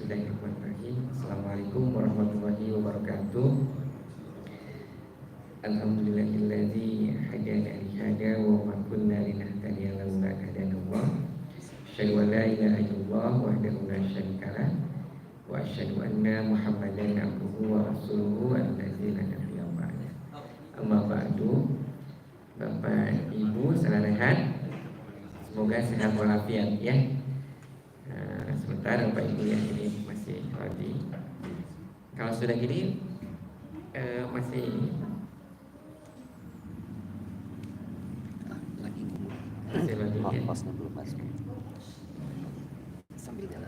Bismillahirrahmanirrahim. Assalamualaikum warahmatullahi wabarakatuh. Alhamdulillahilladzi hadana li hada wa ma kunna linahtadiya laula an hadanallah. Asyhadu an la ilaha illallah wahdahu la syarika lah wa asyhadu anna Muhammadan abduhu wa rasuluhu allazi la nabiyya ba'da. Amma ba'du. Bapak Ibu sekalian, semoga sehat walafiat ya. Sebentar Bapak Ibu ya, ini masih lagi. Kalau sudah gini masih lagi ya.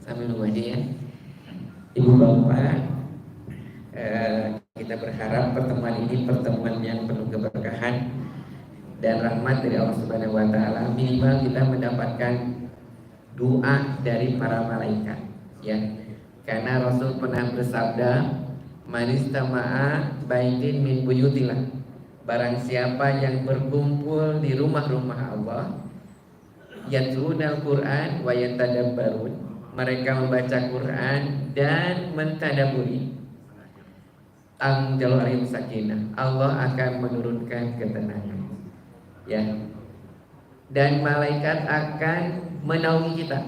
Sambil nunggu aja ya. Ibu Bapak, kita berharap pertemuan ini pertemuan yang penuh keberkahan dan rahmat dari Allah Subhanahu wa taala. Minimal kita mendapatkan doa dari para malaikat ya. Karena Rasul pernah bersabda, "Man istama'a baitin min buyutillah." Barang siapa yang berkumpul di rumah-rumah Allah, yatlunal Quran wa yatadabbarun, mereka membaca Quran dan mentadaburi, anzala alaihim sakinah, Allah akan menurunkan ketenangan ya. Dan malaikat akan menaungi kita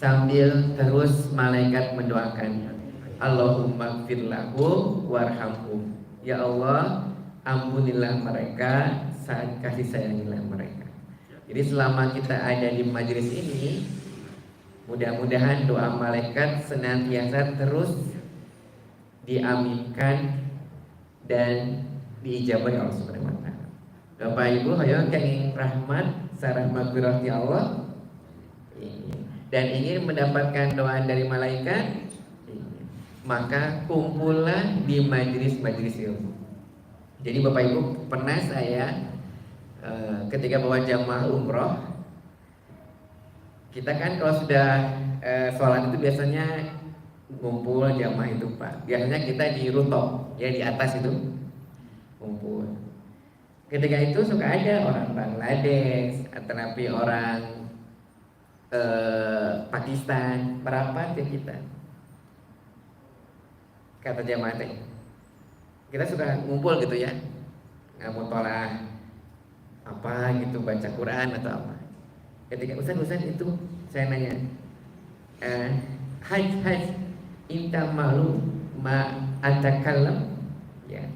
sambil terus malaikat mendoakan, Allahumma gfirlahu warhamhum, ya Allah ampunilah mereka, kasih sayangilah mereka. Jadi selama kita ada di majelis ini, mudah-mudahan doa malaikat senantiasa terus diaminkan dan diijabahi Allah Subhanahu wa taala. Bapak Ibu, ayo kenging rahmat sarah maghfirati Allah dan ingin mendapatkan doa dari malaikat, maka kumpullah di majelis-majelis ilmu. Jadi Bapak Ibu, pernah saya ketika bawa jamaah umroh, kita kan kalau sudah sholat itu biasanya ngumpul jamaah itu Pak. Biasanya kita di rooftop ya, di atas itu kumpul. Ketika itu suka ada orang Bangladesh atau orang Pakistan merapat ke kita. Kata jamaah teh, kita suka ngumpul gitu ya, nggak mau tolak apa gitu, baca Quran atau apa. Ketika Ustaz itu saya nanya, haj inta malu ma atakallam ya,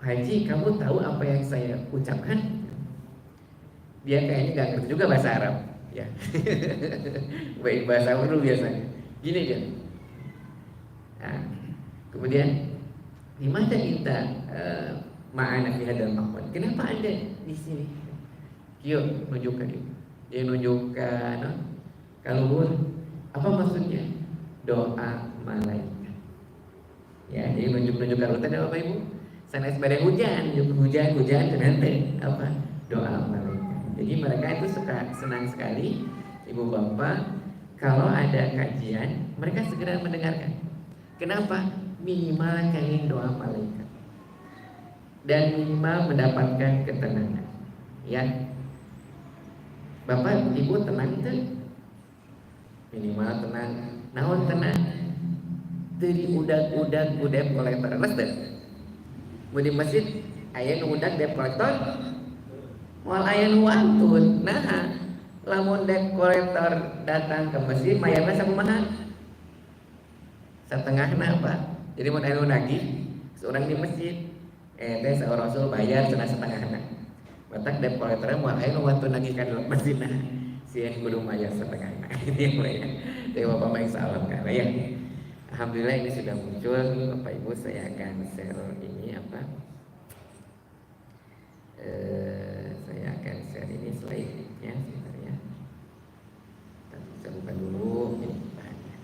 Haji kamu tahu apa yang saya ucapkan? Dia kayaknya nggak ngerti juga bahasa Arab ya. Baik bahasa Urdu biasanya gini dia. Nah, kemudian di mana kita ma'ana fi hadzal maqam? Kenapa Anda di sini? Yuk nunjukkan itu. Dia nunjukkan kalau apa maksudnya? Doa malaikat. Ya, jadi nunjukkan urutan Bapak Ibu. Sanes badai hujan nanti apa? Doa malaikat. Jadi mereka itu senang sekali Ibu Bapak kalau ada kajian, mereka segera mendengarkan. Kenapa? Minimal kalian doa malaikat dan minimal mendapatkan ketenangan ya. Bapak Ibu tenang tuh, minimal tenang. Naon tenang? Dari udag kolektor lesder. Di masjid aya nu udag dep kolektor, moal aya nu wantun. Nah, lamun dep kolektor datang ke masjid mayarna sakumaha? Setengahna apa? Jadi mun aya nu nagih seorang di masjid, teh saur Rasul bayar setengahna. Batak dep kolektor moal aya nu wantun nagih ka dalam masjid, nah sieun kudu mayar setengahna. Ini mereka. Teh Bapak main salam kana ya. Alhamdulillah ini sudah muncul Bapak Ibu, saya akan share ini apa? Saya akan share ini slide-nya sebentar ya. Kita buka dulu ini bahannya.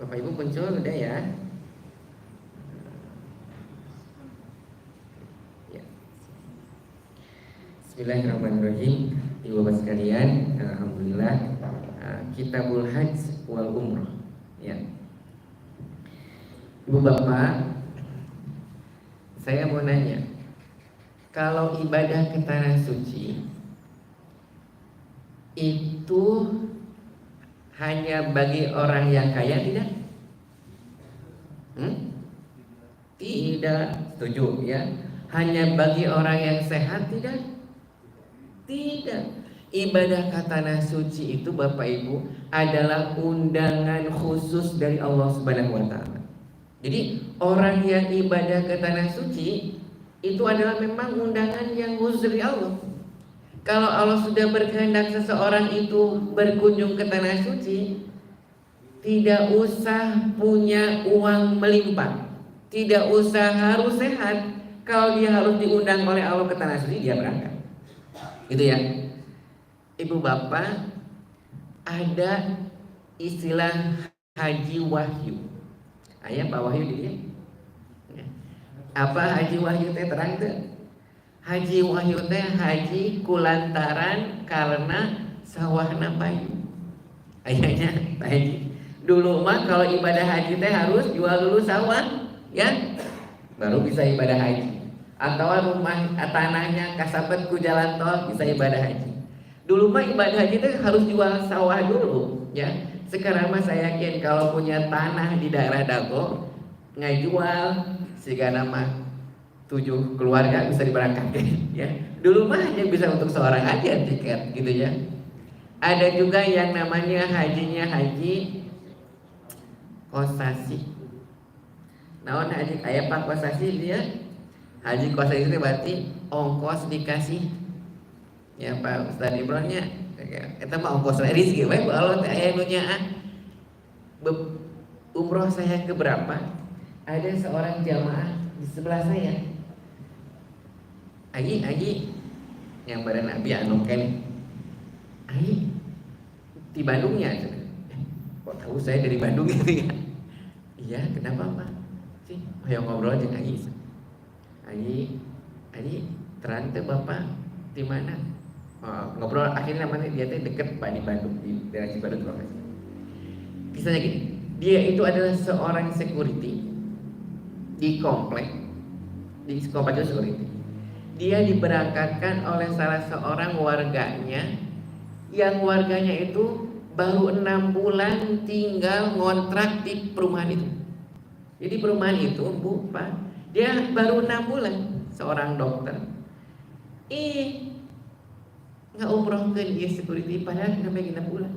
Bapak Ibu muncul udah ya? Ya. Bismillahirrahmanirrahim. Ibu bapak sekalian, alhamdulillah Kitabul Hajj wal Umrah. Ya. Ibu bapak, saya mau nanya, kalau ibadah ke tanah suci itu hanya bagi orang yang kaya tidak? Tidak, setuju ya. Hanya bagi orang yang sehat tidak? Tidak. Ibadah ke tanah suci itu Bapak Ibu adalah undangan khusus dari Allah Subhanahu wa taala. Jadi orang yang ibadah ke tanah suci itu adalah memang undangan yang khusus dari Allah. Kalau Allah sudah berkehendak seseorang itu berkunjung ke tanah suci, tidak usah punya uang melimpah, tidak usah harus sehat. Kalau dia harus diundang oleh Allah ke tanah suci, dia berangkat. Gitu ya. Ibu bapak, ada istilah haji wahyu. Ayah Pak Wahyu dia. Apa haji wahyu teh terang tuh? Haji wahyu teh haji kulantaran karena sawahna payu. Ayahnya haji. Dulu mah kalau ibadah haji teh harus jual dulu sawah, ya, baru bisa ibadah haji. Atau rumah tanahnya kasabet ku jalan tol bisa ibadah haji. Dulu mah ibadah haji teh harus jual sawah dulu, ya. Sekarang mah saya yakin kalau punya tanah di daerah Dago ngajual sigana mah 7 keluarga bisa diberangkatkan ya. Dulu mah hanya bisa untuk seorang aja tiket gitu ya. Ada juga yang namanya hajinya haji kosasi. Naon haji aya Pak kosasi dia? Haji kosasi itu berarti ongkos dikasih. Ya Pak Ustaz Imronnya eta mah ongkos rezeki we Allah teh aya nu nyaah. Umroh saya ke berapa? Ada seorang jamaah di sebelah saya. Aji yang badan Nabi anu ken Aji di Bandungnya kok tahu saya dari Bandung gitu ya. Iya, kenapa Pak? Sih, ayo ngobrol jeung Aji. Aji terang teh Bapak di mana? Oh, ngobrol akhirnya namanya dia teh deket Pak di Bandung di daerah Cipadut lokasi. Kisahnya gini, dia itu adalah seorang security di komplek security. Dia diberangkatkan oleh salah seorang warganya, yang warganya itu baru 6 bulan tinggal ngontrak di perumahan itu. Jadi perumahan itu Bu Pak, dia baru 6 bulan, seorang dokter nggak umrohkeun dia security padahal sampai 6 bulan.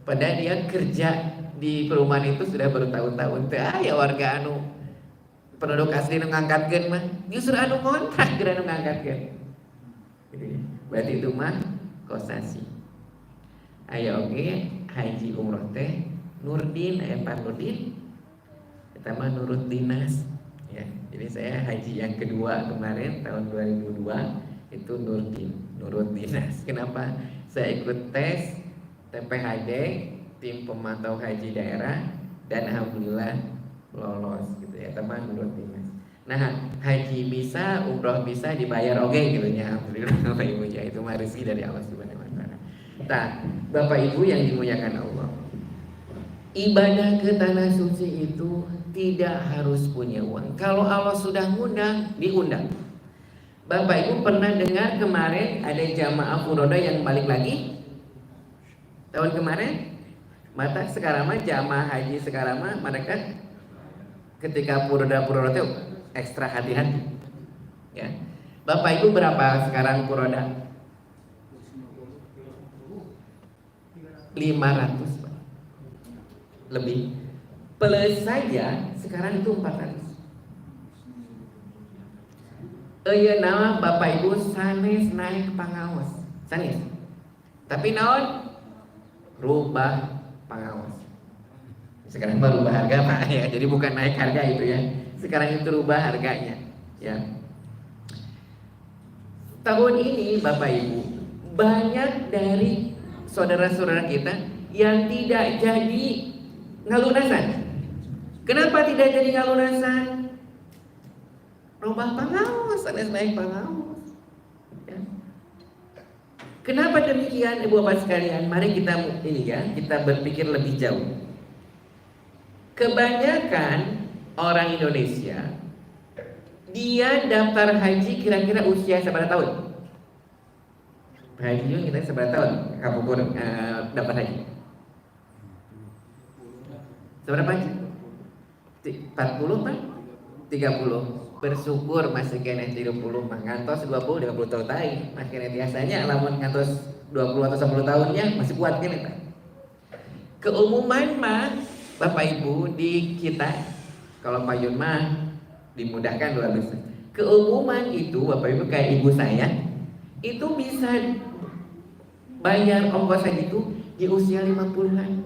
Padahal dia kerja di perumahan itu sudah bertahun-tahun. Ya warga anu penduduk asli nu ngangkatkeun mah justru anu kontrak geura nu ngangkatkeun. Gitu ya. Berarti itu mah kosasi. Aya oge haji umroh teh Nurdin, aya Pak Nurdin. Eta mah nurut dinas ya. Jadi saya haji yang kedua kemarin tahun 2002 itu nurut dinas. Kenapa? Saya ikut tes TPHD, tim pemantau haji daerah, dan alhamdulillah lolos gitu ya, teman menurut dinas. Nah, haji bisa, umroh bisa, dibayar oke gitu ya, alhamdulillah Bapak Ibu ya, itu mah rezeki dari Allah Subhanahu wa taala. Nah, Bapak Ibu yang dimuliakan Allah, ibadah ke tanah suci itu tidak harus punya uang. Kalau Allah sudah ngundang, diundang. Bapak Ibu pernah dengar kemarin ada jamaah furoda yang balik lagi tahun kemarin? Mata sekarang mah jamaah haji sekarang mah mereka ketika furoda itu ekstra hati-hati ya. Bapak Ibu berapa sekarang furoda? 500 lebih plus saja sekarang itu 400. Iya nama Bapak Ibu sanes naik pangaos sanes, tapi naon rubah pangaos. Sekarang baru rubah harga Pak ya, jadi bukan naik harga itu ya. Sekarang itu rubah harganya ya. Tahun ini Bapak Ibu banyak dari saudara-saudara kita yang tidak jadi ngalunasan. Kenapa tidak jadi ngalunasan? Robah pangaos, sanes naik pangaos. Ya. Kenapa demikian, Ibu Bapak sekalian? Mari kita kita berpikir lebih jauh. Kebanyakan orang Indonesia dia daftar haji kira-kira usia seberapa tahun? Haji kita seberapa tahun? Kabukur daftar haji? Seberapa haji? 40 Pak? 30. Bersyukur masih kena 30 mah ngantos 20 30 tahun tadi masih kena biasanya lamun ngantos 20 atau 10 tahunnya masih kuat kan Pak. Keumuman mah Bapak Ibu di kita kalau Pak Yun mah dimudahkan luar biasa. Keumuman itu Bapak Ibu kayak ibu saya itu bisa bayar ongkos haji itu di usia 50-an.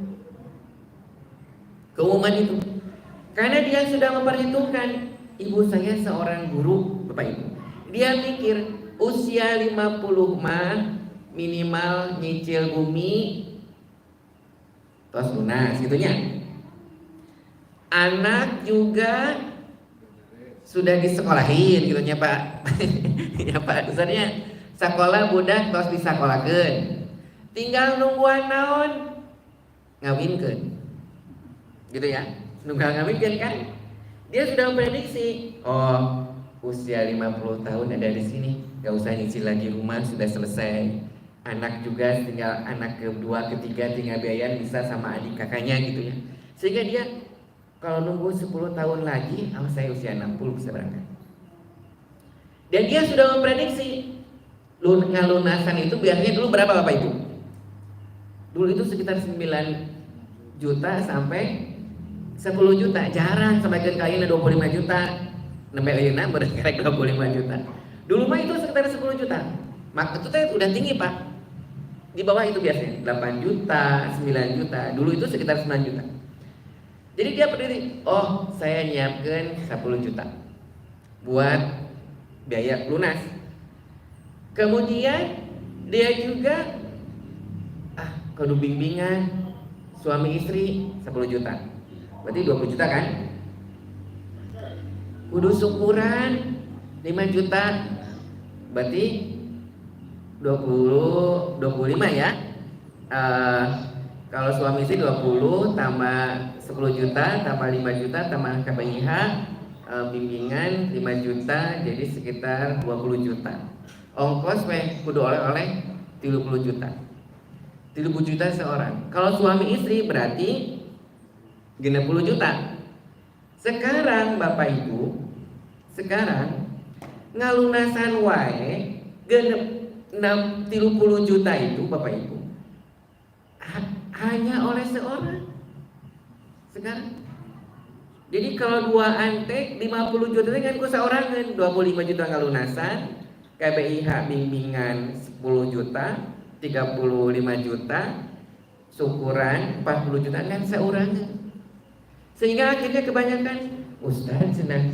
Keumuman itu karena dia sudah memperhitungkan. Ibu saya seorang guru, Bapak Ibu. Dia mikir usia 50 mah minimal nyicil bumi tos lunas gitunya. Anak juga sudah disekolahin gitunya Pak. Ya Pak, misalnya sekolah budak tos disakolahkeun. Tinggal nungguan naon ngawinkeun. Gitu ya. Nunggal ngawinkeun kan? Dia sudah memprediksi, oh usia 50 tahun ada di sini, gak usah nyicil lagi rumah, sudah selesai. Anak juga tinggal anak kedua, ketiga tinggal biayain bisa sama adik kakaknya gitu ya. Sehingga dia kalau nunggu 10 tahun lagi, saya usia 60 bisa berangkat. Dan dia sudah memprediksi ngalunasan itu biasanya dulu berapa Bapak Ibu? Dulu itu sekitar 9 juta sampai 10 juta, jarang sebagian kalian 25 juta. Nembe ayeuna berkerek 25 juta. Dulu mah itu sekitar 10 juta. Maka itu udah tinggi Pak. Di bawah itu biasanya 8 juta, 9 juta. Dulu itu sekitar 9 juta. Jadi dia berdiri, oh saya nyiapkan 10 juta buat biaya lunas. Kemudian dia juga kudu bimbingan suami istri 10 juta. Berarti 20 juta kan? Kudu syukuran 5 juta. Berarti 25 ya. Kalau suami istri 20 tambah 10 juta tambah 5 juta tambah KPIH bimbingan 5 juta jadi sekitar 20 juta. Ongkos kudu oleh-oleh 30 juta. 30 juta seorang. Kalau suami istri berarti 60 juta. Sekarang Bapak Ibu, sekarang ngalunasan wae genep 30 juta itu Bapak Ibu hanya oleh seorang. Sekarang. Jadi kalau dua antek 50 juta itu kan ku saorangan, 25 juta ngalunasan, KBIH bimbingan 10 juta, 35 juta, syukuran 40 juta kan saurangan. Sehingga akhirnya kebanyakan Ustaz senang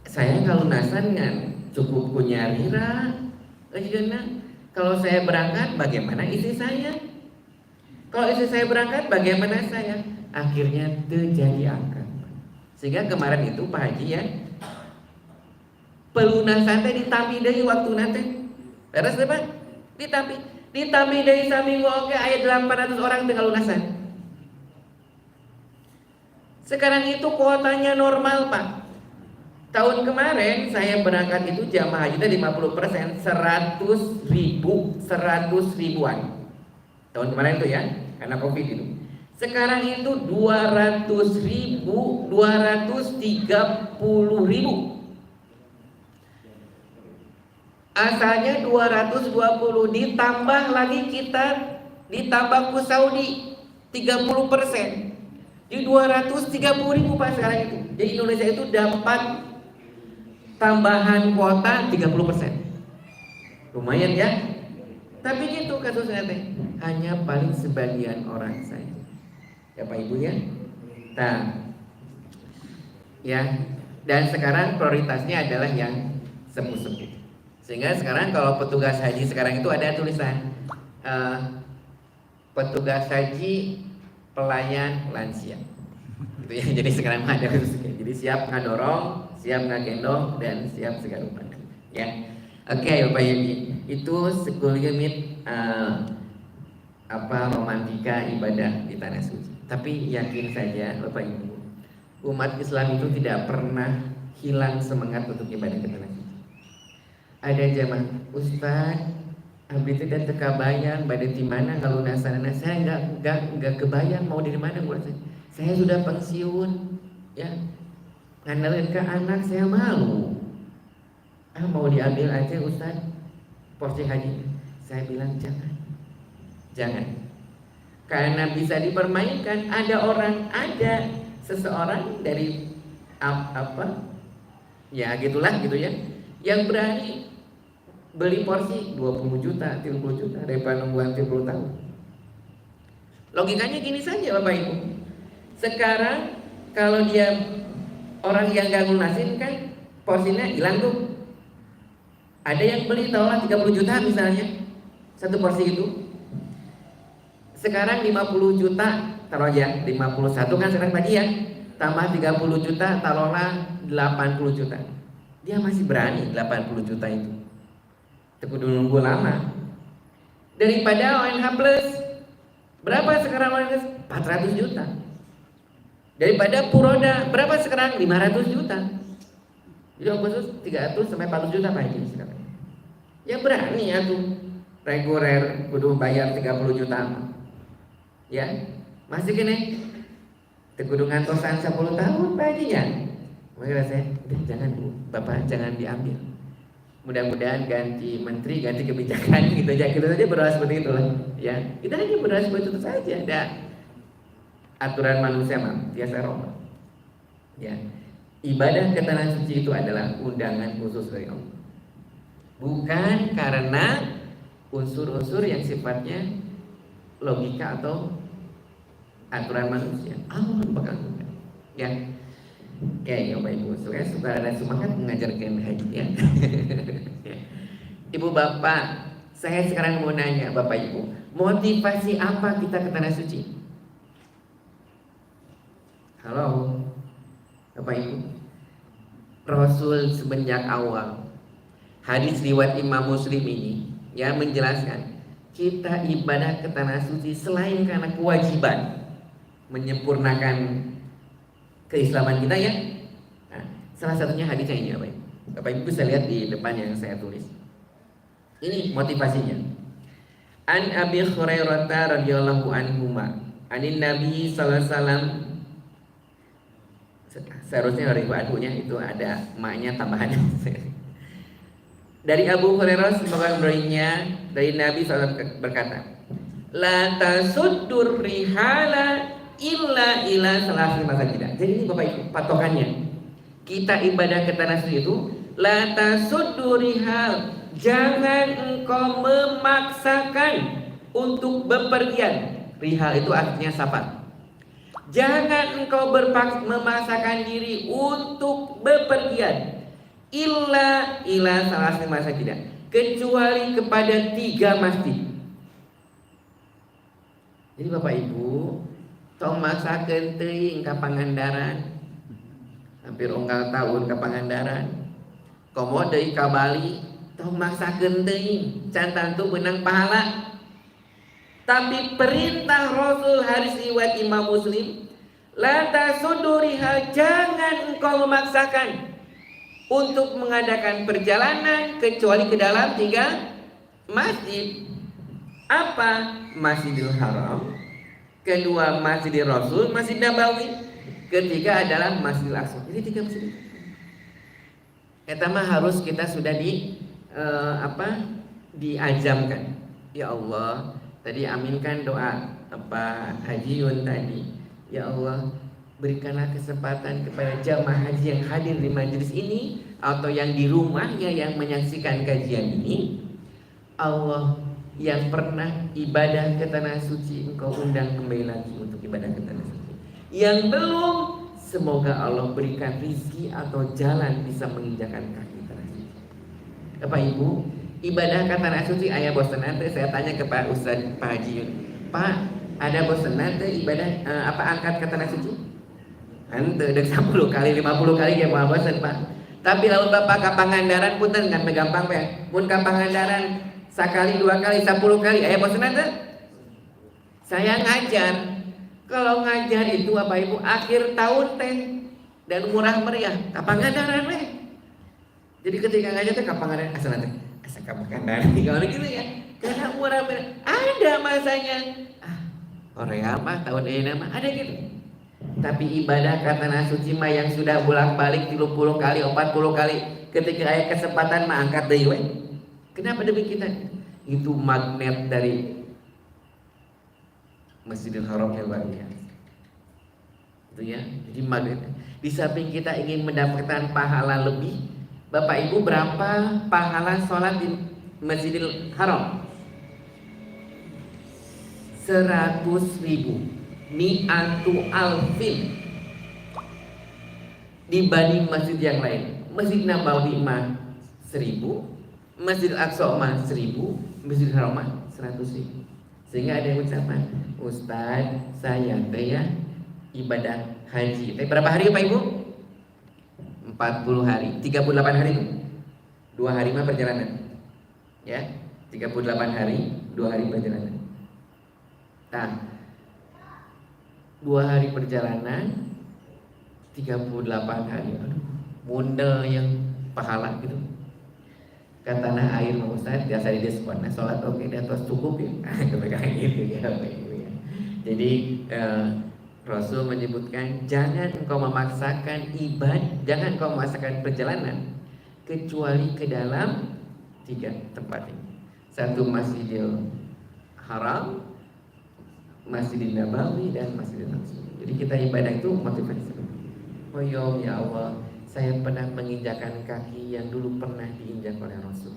saya ngalunasan kan cukup punya rira kalau saya berangkat bagaimana istri saya, kalau istri saya berangkat bagaimana saya, akhirnya terjadi angka. Sehingga kemarin itu Pak Haji ya pelunasan teh ditampi deui waktu nanti beres deh Pak, ditampi deui saminggu oke aya 800 orang teh ngalunasan. Sekarang itu kuotanya normal Pak. Tahun kemarin saya berangkat itu jamaah haji 50% 100 ribuan. Tahun kemarin itu ya karena Covid itu. Sekarang itu 200 ribu, 230 ribu. Asalnya 220 ditambah lagi kita ditambah ku Saudi 30%. Jadi 230 ribu Pak sekarang itu. Jadi Indonesia itu dapat tambahan kuota 30%. Lumayan ya. Tapi gitu kasusnya teh. Hanya paling sebagian orang saja. Ya Pak Ibu ya. Nah, ya. Dan sekarang prioritasnya adalah yang sepuh-sepuh. Sehingga sekarang kalau petugas haji sekarang itu ada tulisan petugas haji pelayan lansia. Gitu ya. Jadi sekarang ada jadi siap ngadorong, siap ngagendong, dan siap segala rupa. Ya. Oke, Bapak Ibu. Itu sekelumit romantika ibadah di tanah suci. Tapi yakin saja Bapak Ibu, umat Islam itu tidak pernah hilang semangat untuk ibadah ke tanah suci. Ada zaman Ustaz, abdi teh dan tekabayang pada di mana kalau nasana saya nggak kebayang mau di mana buat saya sudah pensiun ya, ngandalin ke anak saya malu, mau diambil aja Ustaz porsi haji. Saya bilang jangan, karena bisa dipermainkan. Ada seseorang dari ya gitulah gitu ya, yang berani beli porsi 20 juta, 30 juta daripada nungguan 30 tahun. Logikanya gini saja Bapak Ibu. Sekarang kalau dia orang yang gak lunasin kan porsinya hilang tuh. Ada yang beli taruhlah 30 juta misalnya satu porsi itu. Sekarang 50 juta taruh aja, 51 kan sekarang pagi ya. Tambah 30 juta taruhlah 80 juta. Dia masih berani 80 juta itu. Kudu nunggu lama. Daripada ONH Plus. Berapa sekarang ONH Plus? 400 juta. Daripada Puroda, berapa sekarang? 500 juta. Jadi khusus 300 sampai 400 juta Pak Haji sekarang. Ya berani ya tuh. Reguler kudu bayar 30 juta. Ya, masih gini. Kudu ngantosan 10 tahun Pak Haji ya. Makanya saya, jangan Bu, Bapak jangan diambil. Mudah-mudahan ganti menteri, ganti kebijakan gitu aja. Kita saja berdoa seperti itu lah. Ya, kita hanya berdoa seperti itu saja. Ada aturan manusia mah, biasa roh. Ya, ibadah ke tanah suci itu adalah undangan khusus dari Allah. Bukan karena unsur-unsur yang sifatnya logika atau aturan manusia. Allah bakal ya. Oke, Bapak Ibu, saya suka ada semangat mengajarkan haji ya. Ibu Bapak, saya sekarang mau nanya Bapak Ibu, motivasi apa kita ke tanah suci? Halo, Bapak Ibu. Rasul semenjak awal, hadis riwayat Imam Muslim ini ya menjelaskan kita ibadah ke tanah suci selain karena kewajiban menyempurnakan keislaman kita ya. Nah, salah satunya hadisnya ini Bapak Ibu. Bapak Ibu bisa lihat di depan yang saya tulis. Ini motivasinya. An Abi Hurairah radhiyallahu anhu anin Nabi sallallahu alaihi wasallam. Seharusnya riwayat anhunya itu ada maknya tambahan. Dari Abu Hurairah semoga berinya dari Nabi SAW berkata, la tasuddur rihala illa ila salasi masajidah. Jadi ini Bapak Ibu patokannya. Kita ibadah ke tanah suci itu la tasuddur rihal, jangan engkau memaksakan untuk bepergian. Rihal itu artinya safar. Jangan engkau memaksakan diri untuk bepergian illa ila salasi masajidah, kecuali kepada 3 masjid. Jadi Bapak Ibu tong maksakeun teuing ka Pangandaran, hampir unggal tahun ka Pangandaran. Komo deui ka Bali, tong maksakeun teuing, can tantu beunang pahala. Tapi perintah Rasul hadis riwayat Imam Muslim, la tasuduriha, jangan engkau memaksakan untuk mengadakan perjalanan kecuali ke dalam 3 masjid. Apa? Masjidil Haram, kedua Masjidil Rasul, Masjid Nabawi, ketiga adalah Masjidil Aqsa. Jadi 3 masjid. Eta mah harus kita sudah diajamkan. Ya Allah, tadi aminkan doa Haji Yun tadi. Ya Allah, berikanlah kesempatan kepada jamaah haji yang hadir di majelis ini atau yang di rumahnya yang menyaksikan kajian ini. Allah, yang pernah ibadah ke tanah suci, engkau undang kembali lagi untuk ibadah ke tanah suci. Yang belum, semoga Allah berikan rizki atau jalan bisa menginjakan kaki tanah suci. Bapak Ibu, ibadah ke tanah suci ayah bosan nanti saya tanya ke Pak Ustaz Pak Haji Yun, Pak, ada bosenan teh ibadah apa angkat ke tanah suci? Ente dek 10 kali 50 kali ya mau bosen Pak. Tapi lamun Bapak ka Pangandaran punten kan gampang Pak. Mun ka Pangandaran sekali 2 kali 10 kali aya bosenan teh? Saya ngajar. Kalau ngajar itu Bapak Ibu akhir tahun teh dan murah meriah ka Pangandaran weh. Jadi ketika ngajar teh ka Pangandaran asal teh asa ka Pangandaran kalau gitu ya. Karena murah meriah ada masanya. Korea mah tahun ini mah ada gitu. Tapi ibadah ka tanah suci mah yang sudah bolak-balik 30 kali, 40 kali, ketika ada kesempatan mah angkat deui we. Kenapa demikian? Itu magnet dari Masjidil Haram yang luar biasa. Itu ya. Jadi magnet. Di samping kita ingin mendapatkan pahala lebih, Bapak Ibu berapa pahala sholat di Masjidil Haram? 100.000 mi'atu alfin dibanding masjid yang lain. Masjid Nabawi mah 1000, Masjid Al-Aqsa mah 1000, Masjid Haram mah 100.000. Sehingga ada yang ucapan, Ustaz saya teh ya ibadah haji teh berapa hari Pak Ibu? 40 hari, 38 hari itu 2 hari mah perjalanan ya, 38 hari 2 hari perjalanan. Nah, 2 hari perjalanan 38 hari, aduh mundel yang pahala gitu. Ke tanah air mau Ustaz biasa di diskon, nah sholat oke di atas cukup ya, kepegang gitu ya, ya. Jadi Rasul menyebutkan jangan engkau memaksakan ibadah, jangan engkau memaksakan perjalanan kecuali ke dalam 3 tempat ini. 1 Masjidil Haram, Masjidil Nabawi dan Masjidil Aqsa. Jadi kita ibadah itu motivasi. Oh ya Allah, saya pernah menginjakan kaki yang dulu pernah diinjak oleh Rasul.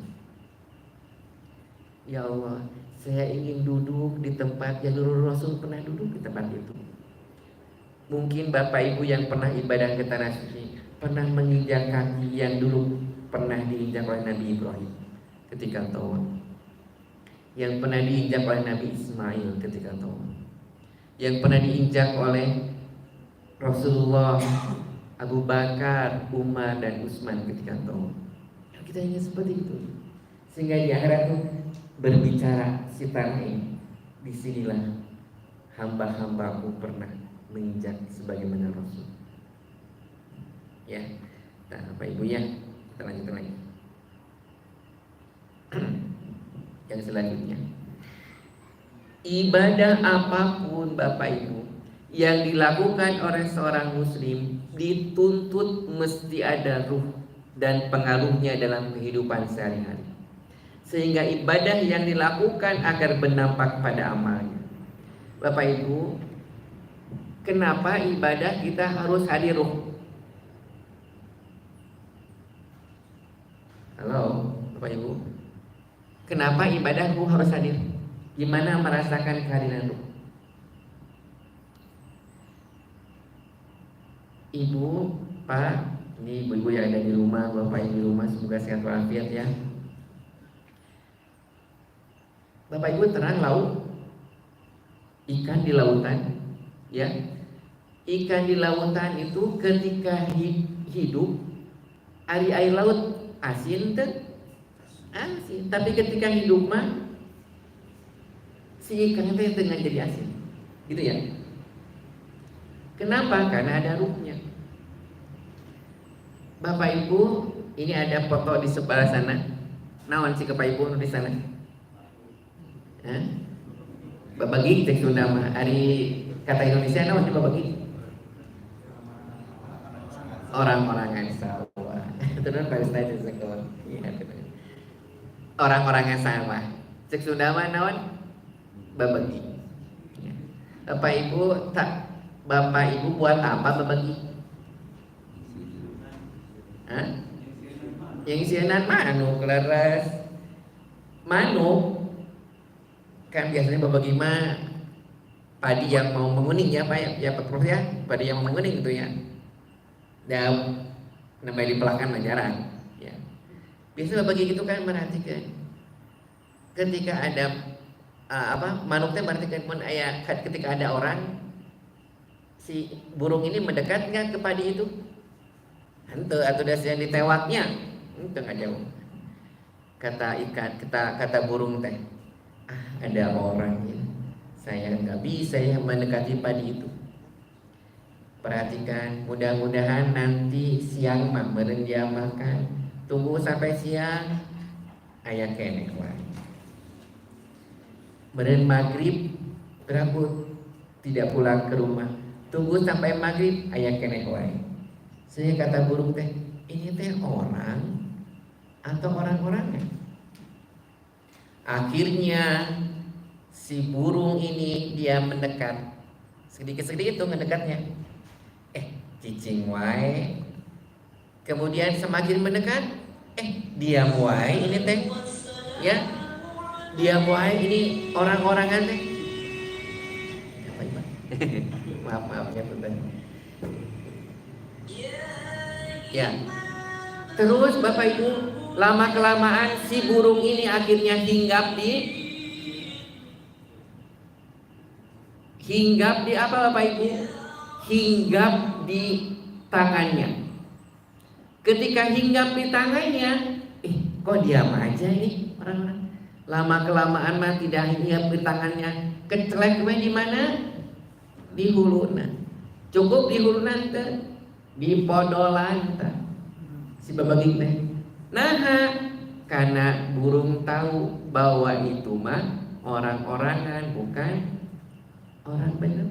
Ya Allah, saya ingin duduk di tempat yang dulu Rasul pernah duduk di tempat itu. Mungkin Bapak Ibu yang pernah ibadah ke tanah suci pernah menginjak kaki yang dulu pernah diinjak oleh Nabi Ibrahim ketika tawaf, yang pernah diinjak oleh Nabi Ismail ketika tawaf, yang pernah diinjak oleh Rasulullah, Abu Bakar, Umar dan Utsman ketika tawaf. Kita ingin seperti itu, sehingga di akhirat itu berbicara si tanah ini, disinilah hamba-hambaku pernah menginjak sebagaimana Rasul. Ya, nah Bapak Ibu ya, kita lanjutkan lagi. Yang selanjutnya, ibadah apapun Bapak Ibu yang dilakukan oleh seorang muslim dituntut mesti ada ruh dan pengaruhnya dalam kehidupan sehari-hari, sehingga ibadah yang dilakukan agar berdampak pada amalnya. Bapak Ibu, kenapa ibadah kita harus hadir ruh? Halo Bapak Ibu, kenapa ibadah ruh harus hadir? Gimana merasakan kehadiran ruh? Ibu, Pak, ini ibu-ibu yang ada di rumah, bapak yang di rumah, semoga sehat walafiat ya. Bapak Ibu terang laut, ikan di lautan, ya. Ikan di lautan itu ketika hidup, air laut asin tuh, asin. Tapi ketika hidup mah, si ikan itu tengah jadi asin, gitu ya. Kenapa? Karena ada ruhnya. Bapak Ibu, ini ada foto di sebelah sana. Naon si Bapak Ibu di sana? Babagi cek Sunda mah. Ari kata Indonesia naon di babagi? Orang-orangan sawah. Terus Pak Ustaz sekol. Iya betul. Orang-orangan sawah. Cek Sunda mah naon? Babagi. Bapak Ibu tak, Bapak Ibu buat apa babagi? Yang isianan manuk leres. Manuk kan biasanya babagi mah padi yang mau menguning ya Pak ya Pak Prof ya, padi yang mau menguning gitu ya. Dan namanya dipelakan jarang ya. Biasa babagi gitu kan merhatikan ketika ada manuk teh berarti mun aya ketika ada orang, si burung ini mendekat nggak kepada itu? Henteu atuh da yang ditewaknya. Henteu ngajauh. Kata burung teh, ada orang ya. Saya nggak bisa ya mendekati padi itu. Perhatikan, mudah-mudahan nanti siang mah meureun dia makan. Tunggu sampai siang aya keneh wae. Meureun maghrib berabut tidak pulang ke rumah. Tunggu sampai maghrib aya keneh wae. Saya kata burung teh, ini teh orang atau orang-orangnya? Akhirnya si burung ini dia mendekat. Sedikit-sedikit tuh mendekatnya. Cicing wae. Kemudian semakin mendekat, diam wae ini teh. Ya. Diam wae ini orang-orangan teh. Apa Pak? Maaf ya punten. Ya. Terus Bapak Ibu, lama kelamaan si burung ini akhirnya hinggap di apa Bapak Ibu? Hinggap di tangannya. Ketika hinggap di tangannya, kok diam aja ini orang-orang. Lama kelamaan mah tidak hinggap di tangannya, kecelek we di mana? Di huluna. Cukup di huluna teh, di podolan teh. Si babaging teh. Nah, karena burung tahu bahwa itu mah orang-orangan bukan orang benar.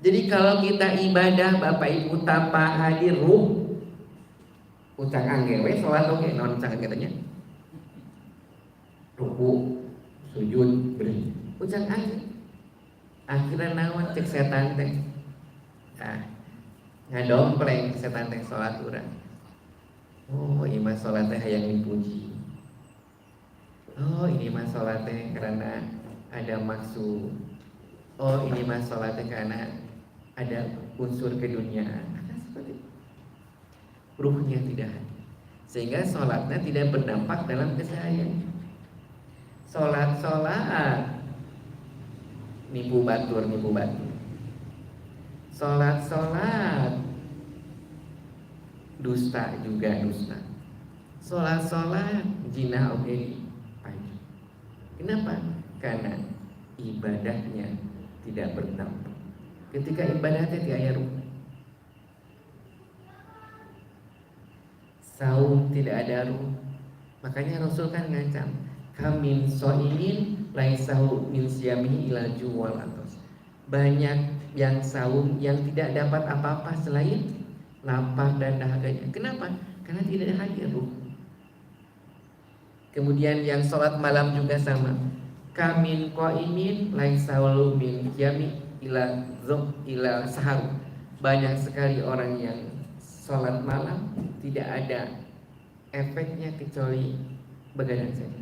Jadi kalau kita ibadah Bapak Ibu tanpa hadir ruh, ucang anggewe salat oke non ucang katanya. Ruku, sujud, beri. Ucang angge. Akhirnya naon cek setan teh. Ngadompleng setan teh salat urang. Oh, ini mah salat teh hayang dipuji. Oh, ini mah salat teh karena ada maksud. Oh, ini mah salat teh karena ada unsur keduniaan. Seperti itu. Ruhnya tidak ada. Sehingga sholatnya tidak berdampak dalam keseharian. Sholat nipu batur. Sholat dusta juga dusta. Sholat zina oke. Kenapa? Karena ibadahnya tidak berdampak. Ketika ibadahnya tidak ada ruh. Saum tidak ada ruh. Makanya Rasul kan ngancam, kamin soimin laisahu min siyamihi ila juwal atos. Banyak yang saum yang tidak dapat apa-apa selain lapar dan dahaganya. Kenapa? Karena tidak hadir ruh. Kemudian yang sholat malam juga sama. Kamin qaimin laisahu min qiyami ila sahar. Banyak sekali orang yang sholat malam tidak ada efeknya kecuali begadang saja.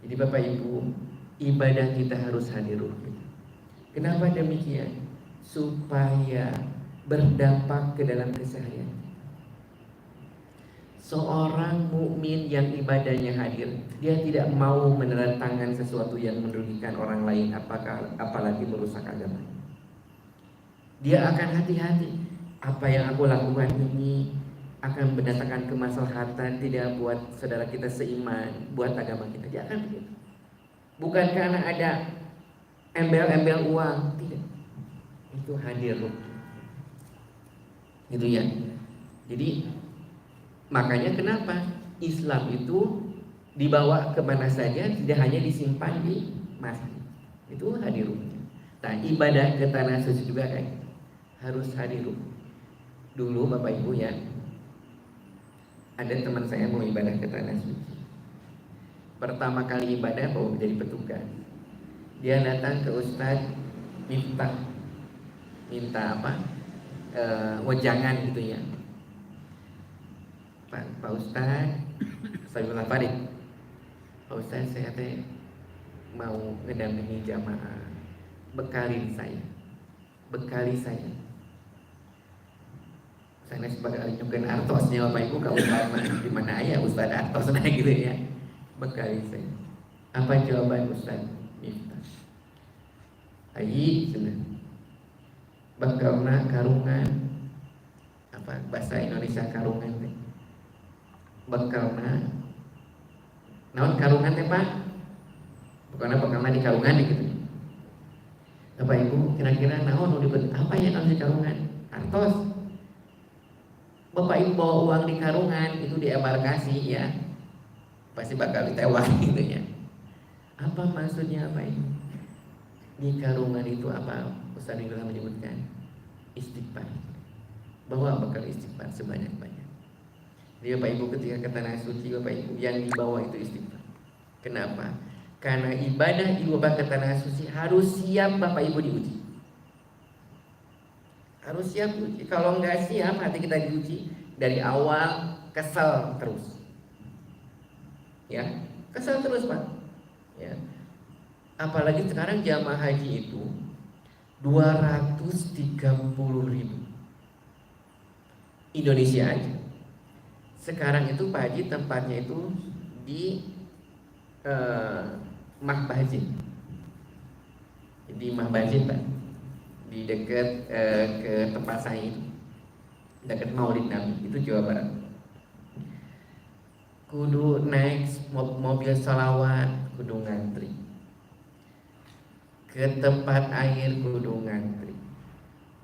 Jadi Bapak Ibu, ibadah kita harus hadir ruh. Kenapa demikian? Supaya berdampak ke dalam keseharian. Seorang mukmin yang ibadahnya hadir, dia tidak mau menelantarkan sesuatu yang merugikan orang lain, apalagi merusak agama. Dia akan hati-hati. Apa yang aku lakukan ini akan mendatangkan kemaslahatan tidak buat saudara kita seiman, buat agama kita. Dia akan begitu. Bukan karena ada embel-embel uang, tidak. Itu hadir ruh. Gitu ya. Jadi makanya kenapa Islam itu dibawa kemana saja, tidak hanya disimpan di masjid. Itu hadir ruhnya. Nah, ibadah ke tanah suci juga kan harus hadir ruh. Dulu Bapak Ibu ya, ada teman saya mau ibadah ke tanah suci. Pertama kali ibadah mau menjadi petugas. Dia datang ke Ustadz minta apa? Wejangan gitu ya. Pak Ustadz, saya Farid. Pak Ustadz, saya mau ngedampingi jamaah. Bekali saya. Saya sebagai alinjukan artosnya Bapak Ibu, kalau Ustadz di mana ya Ustadz artos gitu ya. Bekali saya. Apa jawaban Ustaz Miftah? Ayi sudah. Bakalna karungan, apa bahasa Indonesia karungan teh? Bakalna naon karungan teh Pak? Bukan bakalna di karungan gitu. Bapak Ibu kira-kira naon apa yang harus di karungan? Artos. Bapak Ibu bawa uang di karungan itu diemarkasi ya, pasti bakal ditewak gitu ya. Apa maksudnya apa ini? Di karungan itu apa? Ustaz Nurul menyebutkan istighfar, bahwa bakal istighfar sebanyak-banyak. Jadi Bapak Ibu ketika ke tanah suci, Bapak Ibu yang dibawa itu istighfar. Kenapa? Karena ibadah ke tanah suci harus siap Bapak Ibu diuji. Harus siap diuji. Kalau nggak siap hati kita diuji dari awal kesel terus. Ya, kesel terus Pak. Ya. Apalagi sekarang jamaah haji itu 230.000 Indonesia aja. Sekarang itu Pak Haji tempatnya itu di Mahbazin. Di Mahbazin Pak, di dekat ke tempat saya itu, dekat Maulid Nabi itu Jawa Barat. Kudu naik mobil salawat, kudu ngantri. Ke tempat air kudu ngantri.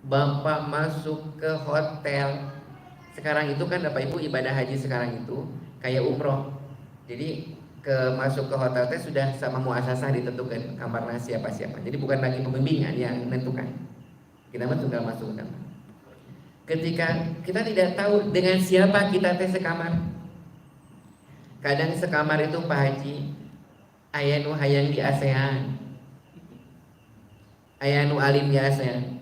Bapak masuk ke hotel. Sekarang itu kan Bapak Ibu ibadah haji sekarang itu kayak umroh. Jadi masuk ke hotel teh sudah sama muasasah ditentukan kamarnya siapa-siapa. Jadi bukan lagi pembimbingan yang menentukan. Kita mah tinggal masuk ke kamar. Ketika kita tidak tahu dengan siapa kita teh sekamar. Kadang sekamar itu Pak Haji aya nu hayang di ASEAN, aya nu alim di ASEAN.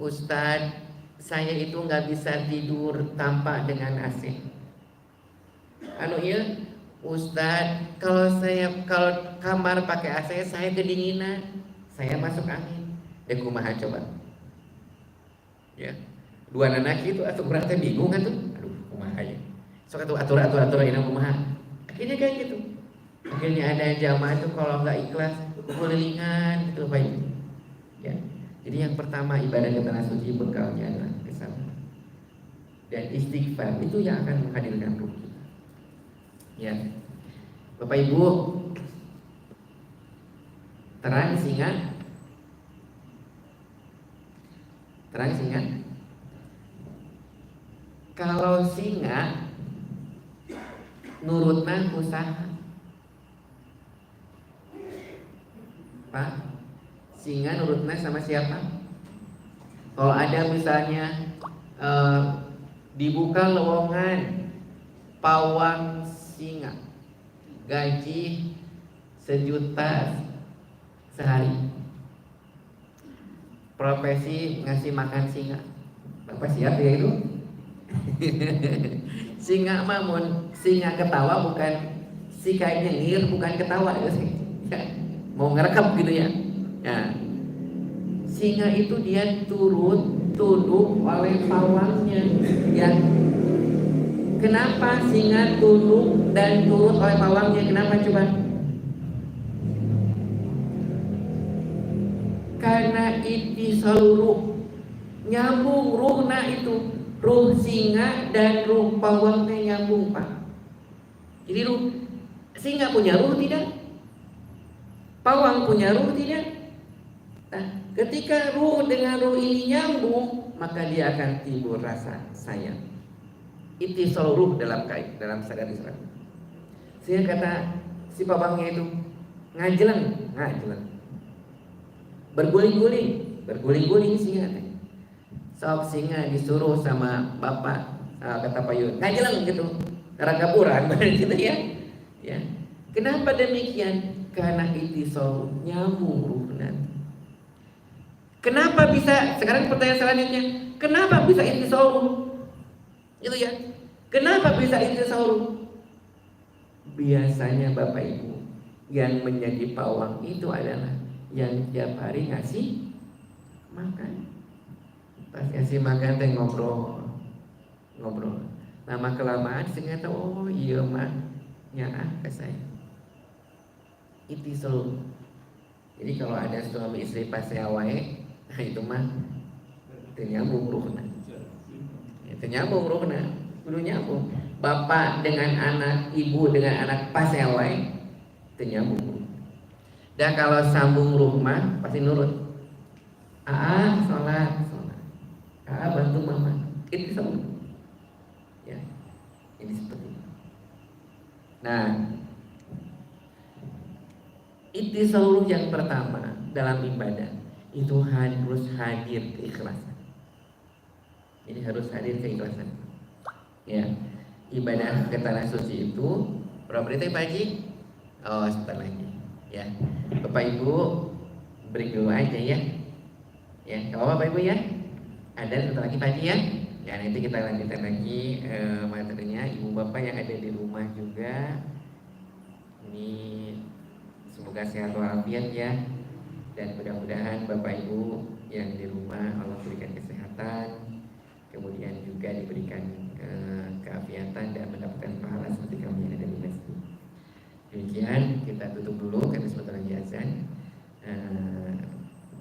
Ustadz, saya itu nggak bisa tidur tanpa dengan AC. Anu iya, Ustadz, kalau kamar pakai AC saya kedinginan, saya masuk angin. Dek kumaha coba? Ya, dua anak itu atau berarti bingung kan tuh? Aduh, kumaha ya? So atuh atur ini kumaha? Akhirnya kayak gitu. Akhirnya ada jamaah itu kalau nggak ikhlas kelilingan gitu baik. Ya. Jadi yang pertama ibadah ke tanah suci bekalnya adalah kesabaran dan istighfar, itu yang akan menghadirkan ruh kita. Ya, Bapak Ibu, terang singa, kalau singa nurutna usaha, Pak, singa nurutna sama siapa? Kalau ada misalnya dibuka lowongan pawang singa, gaji 1 juta sehari, profesi ngasih makan singa, Bapak siap ya itu? Singa mamun, singa ketawa bukan si kayak nyengir, bukan ketawa ya, mau ngerekam gitu ya. Nah, singa itu dia tunduk oleh pawangnya. Ya, kenapa singa tunduk dan turut oleh pawangnya? Kenapa coba? Karena itu seluruh nyambung ruhna itu. Ruh singa dan ruh pawangnya nyambung Pak. Jadi singa punya ruh tidak? Pawang punya ruh tidak? Nah, ketika ruh dengan ruh ini nyambung, maka dia akan timbul rasa sayang. Itu seluruh dalam syariat Islam. Sehingga kata si pawangnya itu ngajeleng, berguling-guling singa. Sok singa disuruh sama bapak, kata Pak Yun, ngajeleng gitu, ragapuran gitu ya. Ya. Kenapa demikian? Karena itisal nyambung ruhna. Kenapa bisa? Sekarang pertanyaan selanjutnya, kenapa bisa itisal ruh? Itu ya. Kenapa bisa itisal ruh? Biasanya Bapak Ibu yang menjadi pawang itu adalah yang tiap hari ngasih makan. Pas kasih makan teh ngobrol. Lama kelamaan ternyata oh iya mah nyaah ke saya. Itisul. Jadi kalau ada suami istri paseawai, nah itu mah ternyambung ruhna. Ternyambung ruhna, kudu nyambung. Bapak dengan anak, ibu dengan anak paseawai, ternyambung. Dan kalau sambung rumah pasti nurut. Sholat. Bantu mama. Itu sambung. Ya, ini seperti itu. Nah, itu seluruh yang pertama dalam ibadah itu harus hadir keikhlasan. Ini harus hadir keikhlasan. Ya, ibadah ke tanah suci itu berapa menit Pak Haji? Oh, sebentar lagi. Ya, Bapak Ibu beri dulu aja ya. Ya, kalau Bapak Ibu ya, ada sebentar lagi Pak Haji ya. Ya, nanti kita lanjutkan lagi materinya. Ibu Bapak yang ada di rumah juga, ini semoga sehat walafiat ya. Dan mudah-mudahan Bapak Ibu yang di rumah Allah berikan kesehatan, kemudian juga diberikan keafiatan dan mendapatkan pahala seperti kami yang ada di masjid. Demikian kita tutup dulu karena sebentar lagi azan.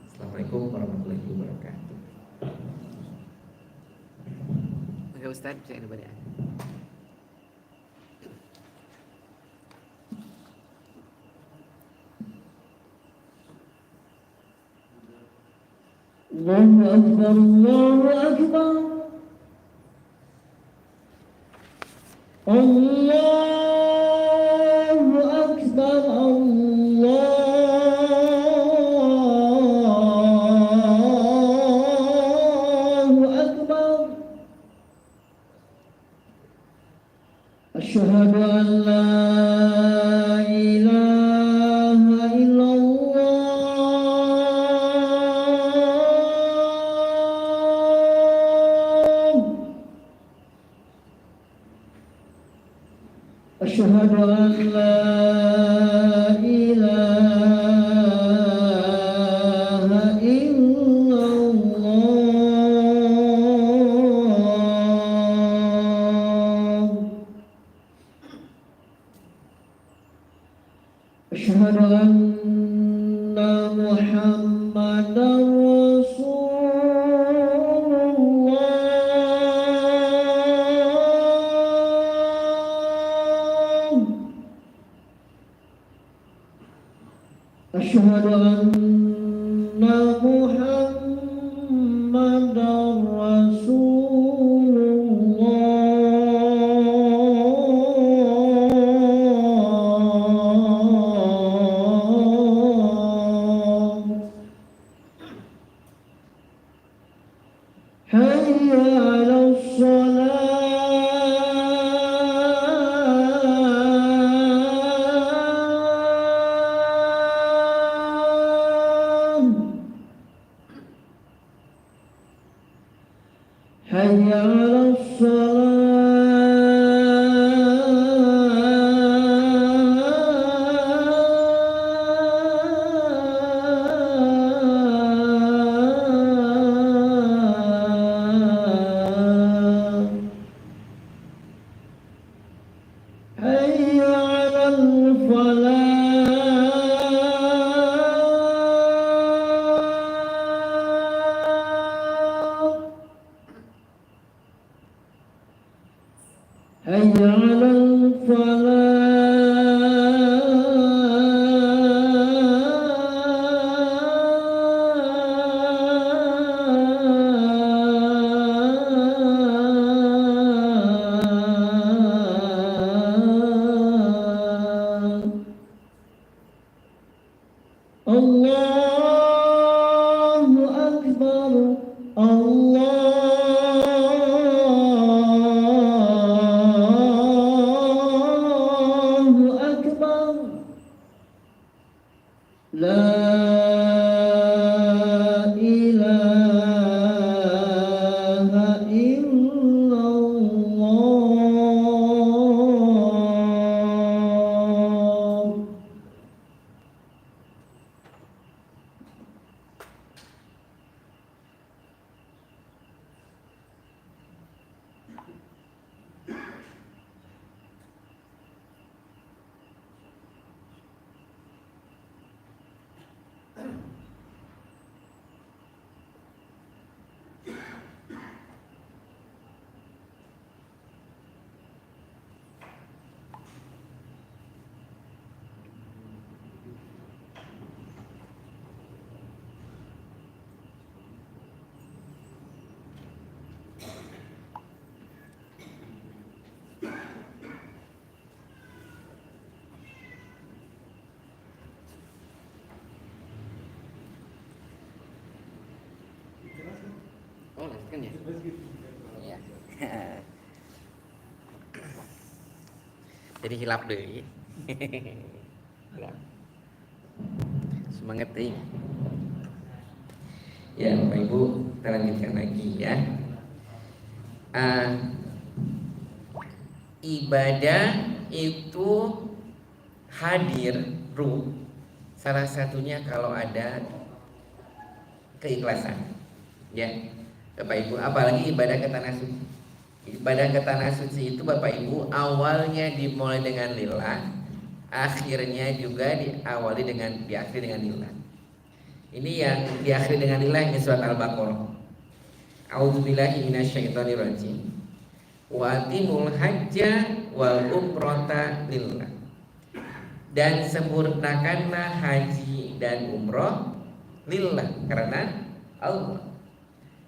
Assalamualaikum warahmatullahi wabarakatuh. Enggak Ustaz, saya kepada Anda. Allahu Akbar, Allahu Akbar. Allahu Akbar, Allahu Akbar. Asyhadu an la ilaha illallah. Asyhadu an la ilaha illallah. Asyhadu anna Muhammadar Rasulullah. Asyhadu anna Muhammadar Rasulullah. Hayya 'alas shalah. Hayya 'alas shalah. Hayya 'alal falah. Hayya 'alal falah. Allahu Akbar, Allahu kan ya? Iya. Jadi hilap deh. Semangat deh. Ya Bapak Ibu, kita lanjutkan lagi ya. Ibadah itu hadir ruh salah satunya kalau ada keikhlasan ya Bapak Ibu, apalagi ibadah ke tanah suci. Ibadah ke tanah suci itu Bapak Ibu awalnya dimulai dengan lillah, akhirnya juga diakhiri dengan lillah. Ini yang diakhiri dengan lillah ini surat Al-Baqarah. A'udzubillahi minasyaitonirrajim. Wa atimul hajja wal umrata lillah. Dan sempurnakanlah haji dan umroh lillah, karena Allah.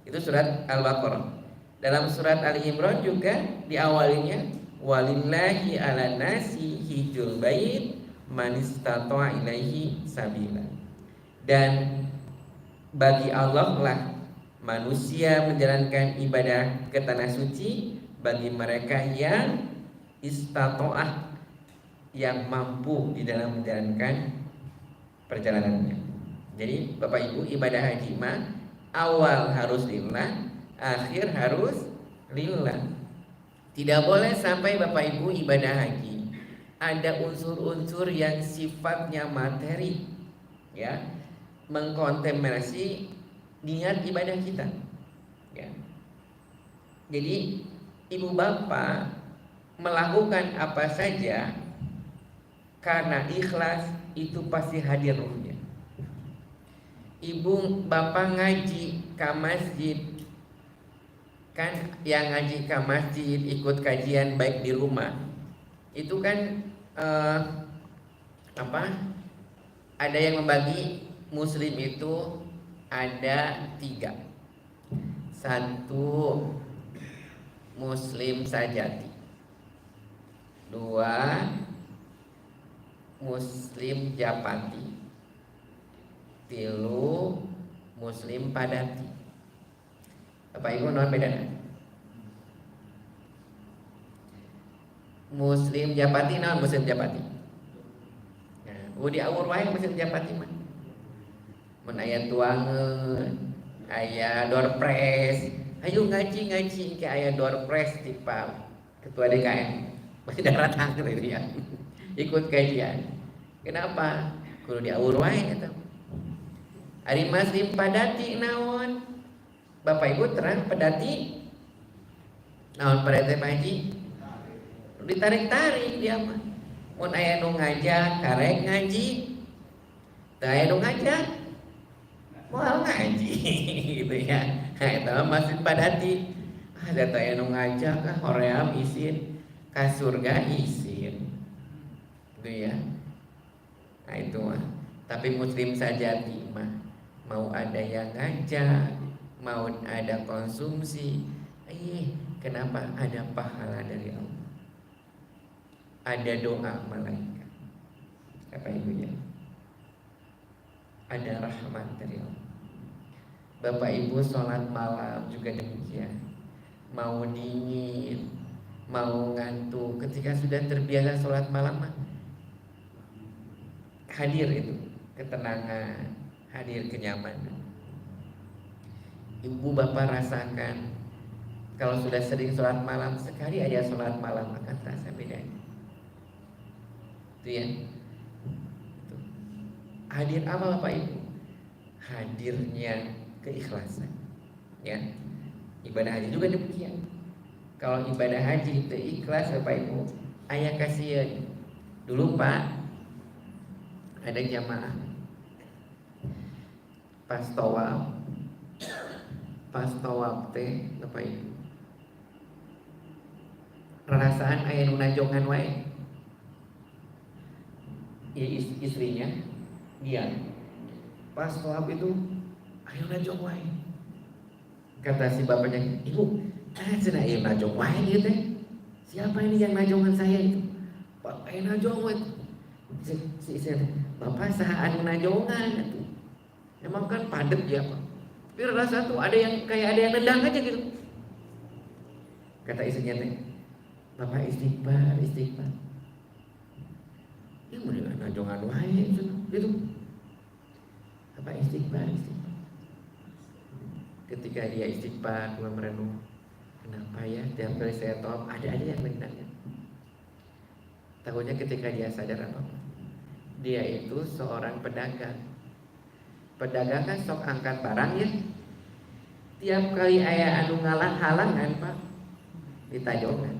Itu surat Al-Baqarah. Dalam surat Ali Imran juga diawalinya walillahi ala nasi hijjul bait man istata'a ilaihi sabila. Dan bagi Allah lah manusia menjalankan ibadah ke tanah suci bagi mereka yang istata'ah, yang mampu di dalam menjalankan perjalanannya. Jadi Bapak Ibu, ibadah haji mah awal harus lillah, akhir harus lillah. Tidak boleh sampai Bapak Ibu ibadah haji ada unsur-unsur yang sifatnya materi, ya, mengkontaminasi niat ibadah kita. Ya. Jadi ibu bapak melakukan apa saja karena ikhlas itu pasti hadir ruhnya. Ibu bapak ngaji ke masjid, kan yang ngaji ke masjid ikut kajian baik di rumah itu kan ada yang membagi muslim itu ada 3. 1 muslim sajati, 2 muslim japati, 3 muslim padati. Bapak Ibu non bedana? Muslim japati non muslim japati. Nah, di awur wae muslim japati mah. Mun aya tuangeun, aya doorpress, ayo ngaji ke aya doorpress ti Pak Ketua DKM. Masih darat tangger itu ya. Ikut kajian. Kenapa? Kudu diaur wae eta. Ari muslim padati naon? Bapak Ibu terang pedati naon padati Pak Haji? Ditarik-tarik dia mah. Mun aya nu ngajak karek ngaji. Teu aya nu ngajak moal ngaji gitu ya. Nah, eta masjid padati. Ada teu aya nu ngajak hoream isin ka surga isin. Gitu ya. Nah itu mah. Tapi muslim sajati mah mau ada yang ngajak, mau ada konsumsi, kenapa ada pahala dari Allah, ada doa malaikat, apa ibunya, ada rahmat dari Allah. Bapak Ibu sholat malam juga demikian, mau dingin, mau ngantuk, ketika sudah terbiasa sholat malam hadir itu ketenangan, hadir kenyamanan. Ibu bapak rasakan kalau sudah sering sholat malam, sekali aja sholat malam akan terasa bedanya. Itu ya. Itu. Hadir apa Bapak Ibu? Hadirnya keikhlasan. Ya. Ibadah haji juga demikian. Kalau ibadah haji itu ikhlas Bapak Ibu, ayah kasihan. Dulu Pak ada jamaah pas tawaf teh Bapak Ibu perasaan aya nu najongan wae ya istrinya dia pas tawaf itu aya nu najong wae, kata si bapaknya, ibu cenah aya najong wae ieu teh, siapa ini yang najongan saya itu, Pak aya najong wae si bapak saha anu najongan atuh. Emang kan padet ya Pak. Biar rasa tuh ada yang kayak ada yang nendang aja gitu. Kata istrinya teh, bapak istighfar, istighfar. Ya mulai najongan wae gitu. Bapak istighfar, istighfar. Ketika dia istighfar, dia merenung, kenapa ya tiap kali saya tolong ada aja yang nendang ya. Tahunya ketika dia sadar apa? Dia itu seorang pedagang. Pedagang kan sok angkat barang ya. Tiap kali aya anu ngalah halangan Pak, ditajongan.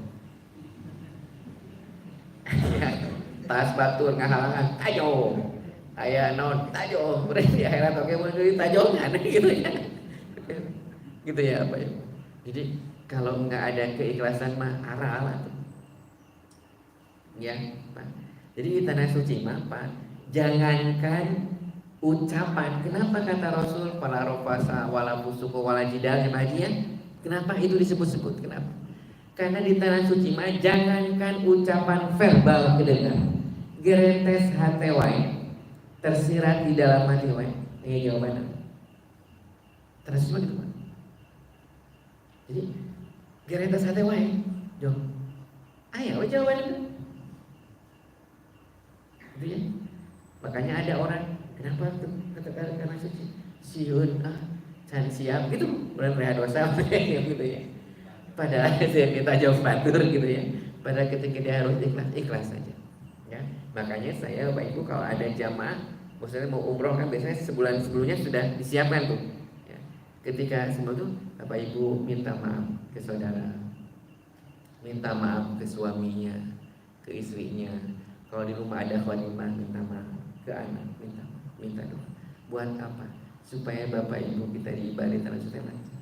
Ya, tas batur ngahalangan, tajong. Aya non tajong. Berarti akhirat oke mun ditajongan gitu ya. Gitu ya apa ya. Jadi kalau nggak ada keikhlasan mah arah-arah tuh. Ya, Pak. Jadi di tanah suci mah Pak, jangankan ucapan. Kenapa kata Rasul fala rafasa wala fusuqa wala jidal hajian? Kenapa itu disebut-sebut? Kenapa? Karena di tanah suci mah jangankan ucapan verbal kedengar, geretes hate wae, tersirat di dalam hati wae. Ini jawabannya. Terus gitu Pak. Jadi geretes hate wae, jom. Ayo jawabannya. Gitu ya. Makanya ada orang, kenapa tuh kata tanah suci? Siun can siap gitu, bulan reha dosa gitu ya. Padahal saya minta jawab batur gitu ya. Padahal ketika dia harus ikhlas saja. Ya, makanya saya Bapak Ibu kalau ada jamaah, maksudnya mau umroh kan biasanya sebulan sebelumnya sudah disiapkan tuh. Ya. Ketika semua tuh Bapak Ibu minta maaf ke saudara, minta maaf ke suaminya, ke istrinya. Kalau di rumah ada khanimah minta maaf, ke anak minta doa. Buat apa? Supaya Bapak Ibu kita diibadi tanah suci lancar.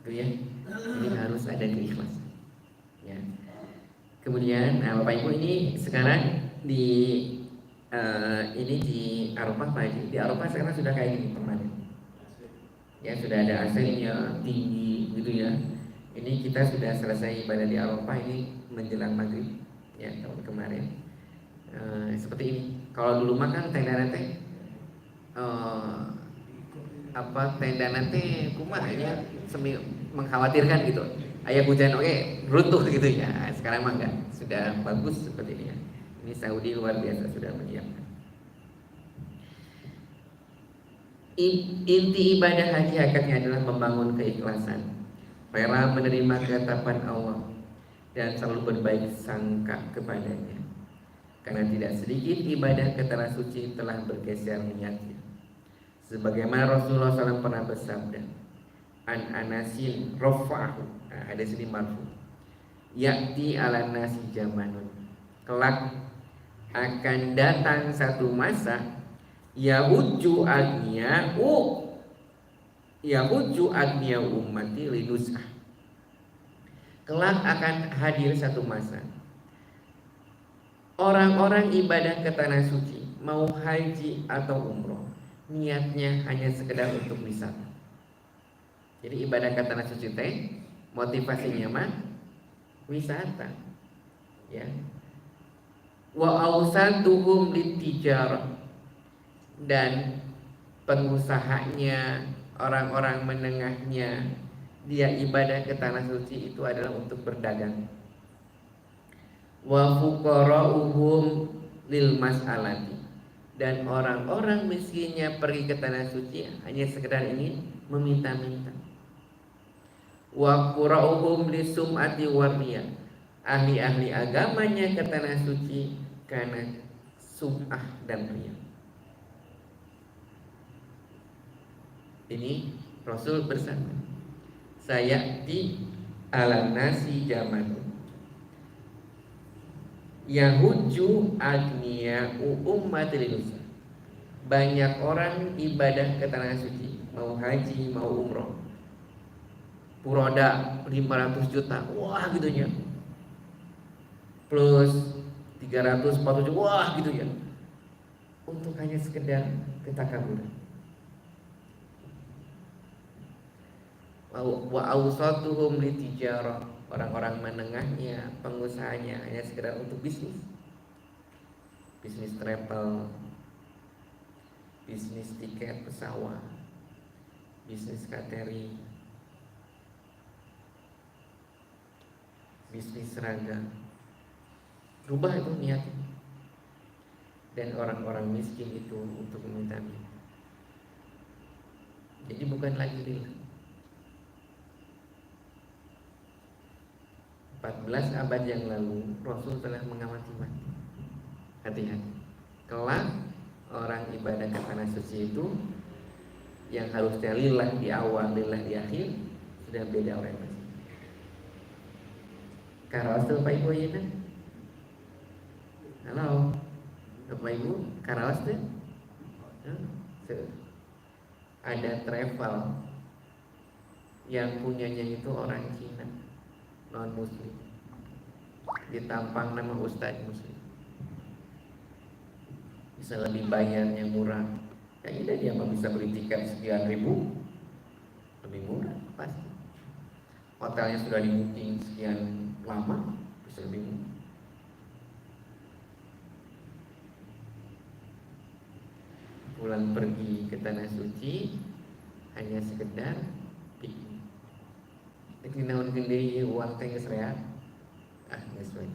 Gitu ya. Ini harus ada keikhlasan. Ya. Kemudian Bapak Ibu ini sekarang di ini di Arafah Pak Haji. Di Arafah sekarang sudah kayak gini permanen. Ya sudah ada AC-nya tinggi gitu ya. Ini kita sudah selesai ibadah di Arafah ini menjelang maghrib ya tahun kemarin. Seperti ini. Kalau dulu mah kan tenda nanti tenda nanti kumaha ya semi mengkhawatirkan gitu. Ayah hujan runtuh gitu ya. Sekarang mah enggak, sudah bagus seperti ini ya. Ini Saudi luar biasa sudah menyiapkan. Inti ibadah haji hakikatnya adalah membangun keikhlasan, rela menerima ketetapan Allah dan selalu berbaik sangka kepadanya. Karena tidak sedikit ibadah ke tanah suci telah bergeser niatnya. Sebagaimana Rasulullah SAW pernah bersabda, an Anasin rafa'ahu, ada sini marfu, yakti ala nasi zamanun, kelak akan datang satu masa yahuju agniya ummati lidusah. Kelak akan hadir satu masa orang-orang ibadah ke tanah suci, mau haji atau umroh, niatnya hanya sekedar untuk wisata. Jadi ibadah ke tanah suci teh motivasinya mah wisata. Ya. Wa awsatuhum litijarah, dan pengusahanya, orang-orang menengahnya, dia ibadah ke tanah suci itu adalah untuk berdagang. Wa fuqara'uhum lil mas'alati, dan orang-orang miskinnya pergi ke tanah suci hanya sekedar ingin meminta-minta. Wa qura'uhum lisum'ati warriya, ahli-ahli agamanya ke tanah suci karena sum'ah dan riya. Ini Rasul bersabda, saya di ala nasi zaman yahuju agniya ummatil nusa. Banyak orang ibadah ke tanah suci, mau haji, mau umroh, puroda 500 juta, wah gitu ya, plus 300, 400 juta, wah gitu ya, untuk hanya sekedar ketakaburan. Wa awsatuhum litijarah, orang-orang menengahnya, pengusahanya hanya sekedar untuk bisnis travel, bisnis tiket pesawat, bisnis catering, bisnis seragam. Rubah itu niatnya. Dan orang-orang miskin itu untuk meminta. Jadi bukan lagi lillah. 14 abad yang lalu Rasul telah mengamati. Hati-hati. Kelak orang ibadah ke tanah suci itu yang harusnya lillah di awal, lillah di akhir, sudah beda orientasi. Karawas tuh Bapak Ibu ya kan? Halo Bapak Ibu, karawas tuh? Ada travel yang punyanya itu orang Cina, non muslim, ditampang nama Ustadz muslim, bisa lebih bayarnya murah. Kayaknya dia mah bisa beli tiket sekian ribu, lebih murah pasti. Hotelnya sudah di booking sekian lama, bisa lebih murah. Pulang pergi ke tanah suci hanya sekedar piknik. Ini naon gede uang teh geus rea. Geus we.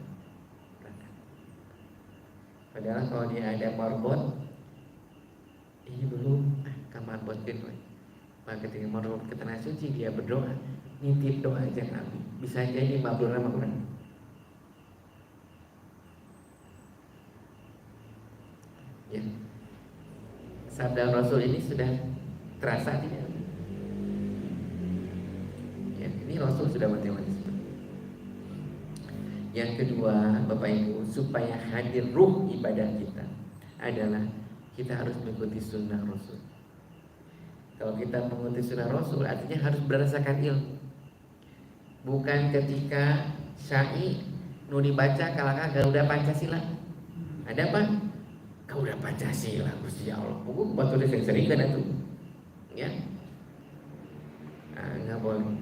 Padahal kalau dia ada marbot, ini dulu ke marbotkeun we. Maka ketika marbot ke tanah suci dia berdoa, nitip doa aja Nabi. Bisa jadi mabrurna mabrur. Ya. Sabda Rasul ini sudah terasa tidak? Ya, ini Rasul sudah mati-mati. Yang kedua, Bapak Ibu, supaya hadir ruh ibadah kita adalah kita harus mengikuti sunnah Rasul. Kalau kita mengikuti sunnah Rasul, artinya harus berdasarkan ilmu. Bukan ketika syai nu dibaca kalaka Garuda Pancasila. Ada apa? Garuda Pancasila, Gusti Allah. Buku batu sering kan itu. Ya. Enggak boleh.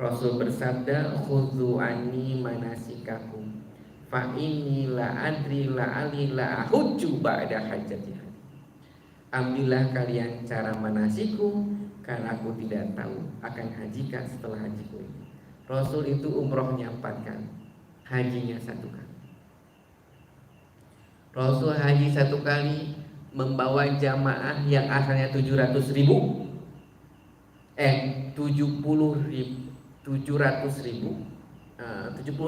Rasul bersabda, "Khudzu anni manasikakum fa inni la adri la ali la ahujju ba'da hajjati." Ambillah kalian cara manasiku karena aku tidak tahu akan hajikan setelah hajiku ini. Rasul itu umrohnya 4 kali, hajinya 1 kali. Rasul haji 1 kali membawa jamaah yang asalnya 700 ribu 70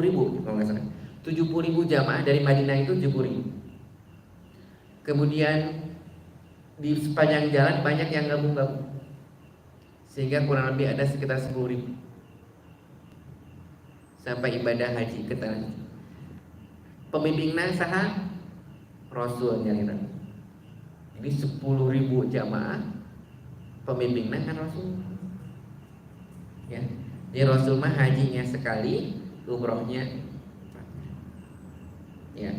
ribu kalau nggak salah, 70 ribu jamaah dari Madinah itu 70 ribu. Kemudian di sepanjang jalan banyak yang gabung-gabung, sehingga kurang lebih ada sekitar 10 ribu sampai ibadah haji ke tanah. Pembimbingnya saha? Rasul nyalina. Ini 10 ribu jamaah, pembimbingnya kan Rasul. Ya, jadi Rasul mah hajinya sekali, umrohnya. Ya.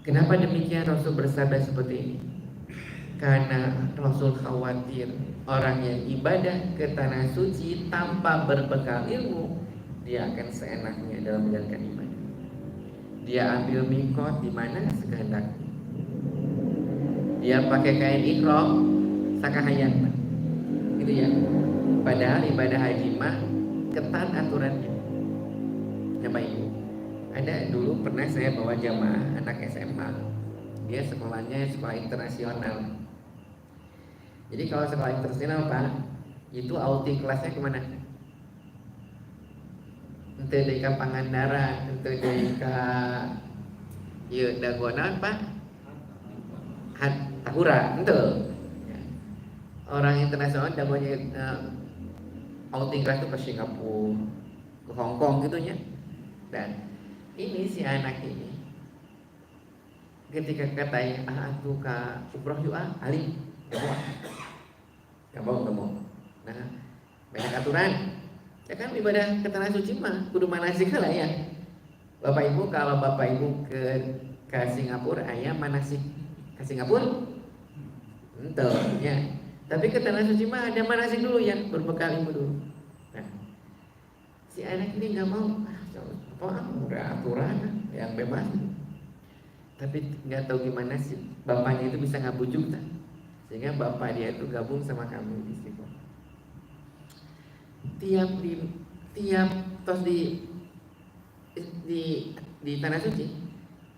Kenapa demikian Rasul bersabda seperti ini? Karena Rasul khawatir orang yang ibadah ke tanah suci tanpa berbekal ilmu, dia akan seenaknya dalam menjalankan ibadah. Dia ambil mikot di mana sekehendaknya. Dia pakai kain ihram sakahayang, gitu ya. Padahal ibadah haji mah ketat aturannya. Bapak Ibu, ada dulu pernah saya bawa jamaah anak SMA. Dia sekolahnya sekolah internasional. Jadi kalau sekolah internasional Pak, itu outing kelasnya kemana? Ente dari ka Pangandaran, ente dari ka ieu Dagonan Pak. Tahura, ente. Orang internasional dagonya outing kelas itu ke Singapura, ke Hong Kong gitu ya. Dan ini si anak ini ketika katanya tuh ka umroh yuk ali gak mau. Nah banyak aturan ya kan, ibadah ke tanah suci mah kudu manasik lah ya. Bapak Ibu, kalau Bapak Ibu ke Singapura ayah manasik ke Singapura ente ya. Tapi ke tanah suci mah ada manasik dulu ya, berbekal ilmu dulu. Nah si anak ini nggak mau, udah aturan yang bebas. Tapi nggak tahu gimana sih bapaknya itu bisa ngabujuk tak? sehingga bapak dia itu gabung sama kami di Istiqomah. Tiap tos di tanah suci,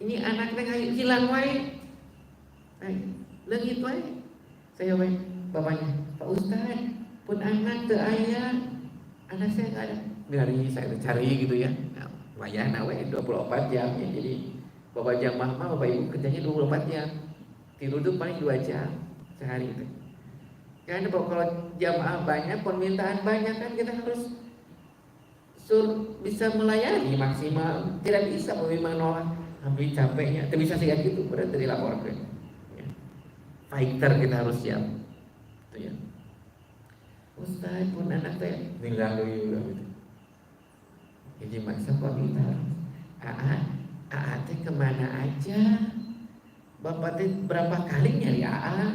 ini anaknya hilang wae, leungit wae. Saya wae bapaknya, Pak Ustad, pun anak teu aya, anak saya nggak ada. Dari saya cari gitu ya, nah, wayahna we 24 jam ya. Jadi bapak jamaah mah bapak ibu kerjanya 24 jam, tidur tuh paling 2 jam sehari itu. Karena kalau jamaah banyak, permintaan banyak kan kita harus bisa melayani maksimal, tidak bisa menolak. Hampir capeknya, tidak bisa siap gitu, berarti dilaporkan. Ya. Fighter kita harus siap, itu ya. Ustaz pun anak teh bilang dulu gitu. Jadi masa kok kita Aa teh kemana aja? Bapak teh berapa kali nyari Aa?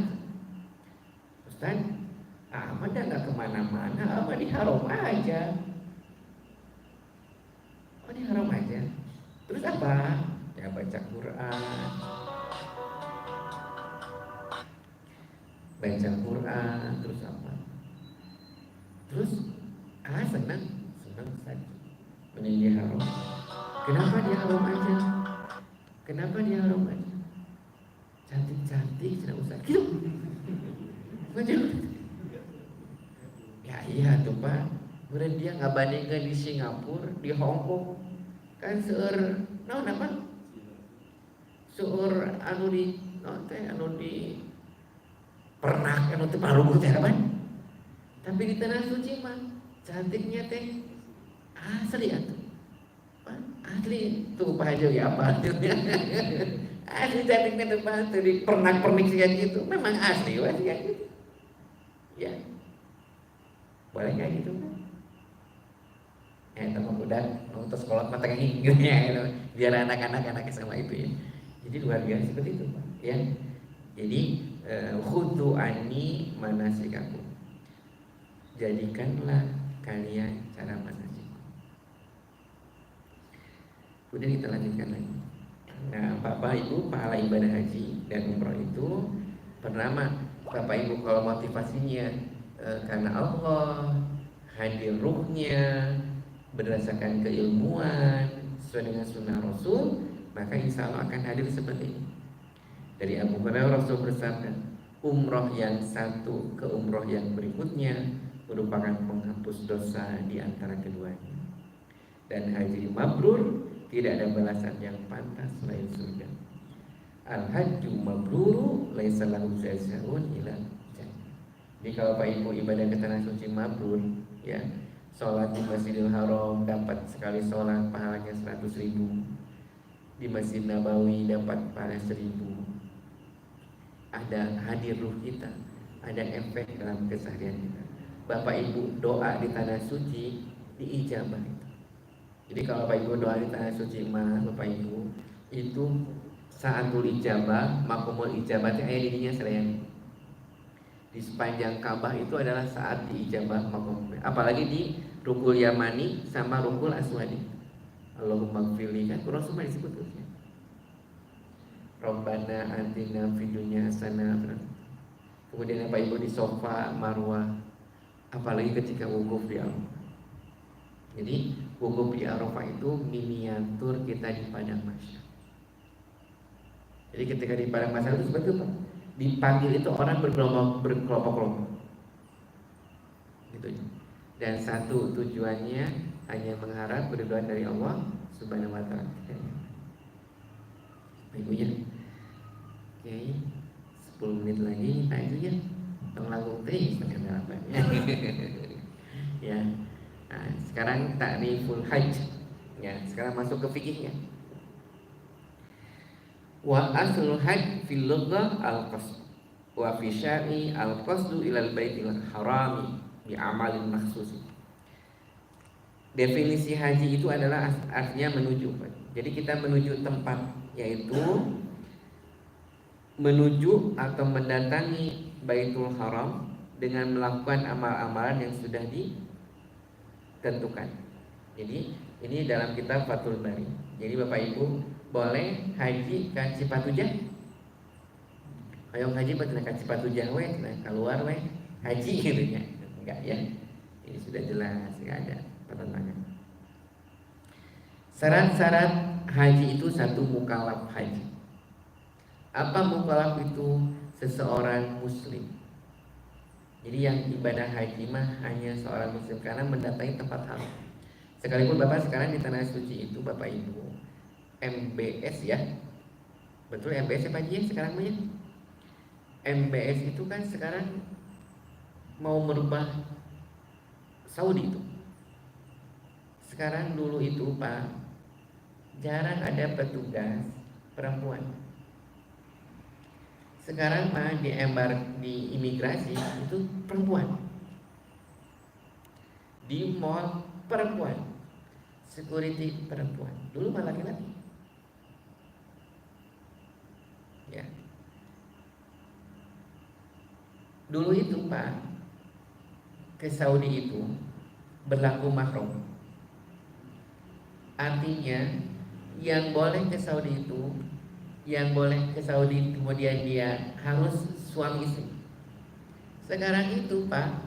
Ustaz, Aa mah nggak kemana-mana, Aa mah di haram aja. Oh di haram aja. Terus apa? Ya baca Quran. Baca Quran, terus apa? Terus senang saja. Mending dia haram. Kenapa dia haram aja? Kenapa dia haram aja? Cantik-cantik tidak usah gitu. Macam ya iya tuh Pak. Kemudian dia nggak bandingkan di Singapura, di Hong Kong, kan seur, naon apa? Seur anu di pernak anu teh paruguh teh apa? Tapi di tanah suci mah cantiknya teh asli atuh. Asli tuh Pak Haji ya apa artinya? Asli cantiknya tuh Pak, tuh di pernak-pernik kayak gitu. Memang asli wah kayak gitu. Ya. Boleh kayak gitu kan? Teman udah untuk sekolah mata kayak gitu ya, biar anak-anak sama itu ya. Jadi luar biasa seperti itu Pak. Ya. Jadi khudu ani manasikaku. Jadikanlah kalian cara manasik. Kemudian kita lanjutkan lagi. Nah, Bapak Ibu pahala ibadah haji dan umroh itu pertama, Bapak Ibu kalau motivasinya karena Allah, hadir ruhnya, berdasarkan keilmuan sesuai dengan sunnah Rasul, maka insya Allah akan hadir seperti ini. Dari Abu Hurairah Rasul bersabda, umroh yang satu ke umroh yang berikutnya merupakan penghapus dosa di antara keduanya. Dan haji mabrur tidak ada balasan yang pantas selain surga. Al-hajju mabruru laisa lahu jazaa'un ila jannah. Jadi kalau Pak Ibu ibadah ke tanah suci mabrur, ya, sholat di Masjidil Haram dapat sekali sholat pahalanya 100.000. Di Masjid Nabawi dapat pahala 1.000. Ada hadir ruh kita, ada efek dalam keseharian kita. Bapak Ibu doa di tanah suci diijabah itu. Jadi kalau Bapak Ibu doa di tanah suci mah Bapak Ibu itu saatul ijabah, makumul ijabah itu ayat dirinya selain di sepanjang Ka'bah itu adalah saat diijabah makumul. Apalagi di Rukul Yamani sama Rukul Aswadi. Allahumma gfirli kan Quran semua disebut tuh. Rabbana atina fid dunya hasanah. Kemudian Bapak Ibu di Sofa Marwah, apalagi ketika wukuf di Arafah. Jadi wukuf di Arafah itu miniatur kita di padang mahsyar. Jadi ketika di padang mahsyar itu seperti itu, dipanggil itu orang berkelompok-kelompok, gitu. Dan satu tujuannya hanya mengharap keridhaan dari Allah Subhanahu Wa Taala. Ibunya, oke, 10 menit lagi, nah itu ya, tolong teh setengah apa? Ya. Nah, sekarang ta'riful hajj. Ya, sekarang masuk ke fikihnya. Wa aslul hajj fil lughah al-qasd. Wa fi syar'i al-qasdu ilal baitil harami bi amalin makhsus. Definisi haji itu adalah artinya menuju. Jadi kita menuju tempat, yaitu menuju atau mendatangi Baitul Haram dengan melakukan amal-amalan yang sudah ditentukan. Jadi ini dalam kitab Fathul Bari. Jadi Bapak Ibu boleh haji ke Cipatujah? Hayong haji bertenaga sepatu jawe, keluar we haji gitu ya. Enggak ya. Ini sudah jelas, enggak ada pertentangan. Syarat-syarat haji itu satu, mukallaf haji. Apa mukallaf itu? Seseorang muslim. Jadi yang ibadah haji mah hanya seorang muslim karena mendatangi tempat haram. Sekalipun Bapak sekarang di tanah suci itu Bapak Ibu MBS ya. Betul MBS ya Pak Haji sekarang mah ya? MBS itu kan sekarang mau merubah Saudi itu. Sekarang dulu itu Pak jarang ada petugas perempuan. Sekarang mah di imigrasi itu perempuan. Di mall perempuan. Security perempuan. Dulu mah laki-laki. Ya. Dulu itu Pak ke Saudi itu berlaku mahram. Artinya yang boleh ke Saudi itu, yang boleh ke Saudi kemudian dia harus suami istri. Sekarang itu Pak,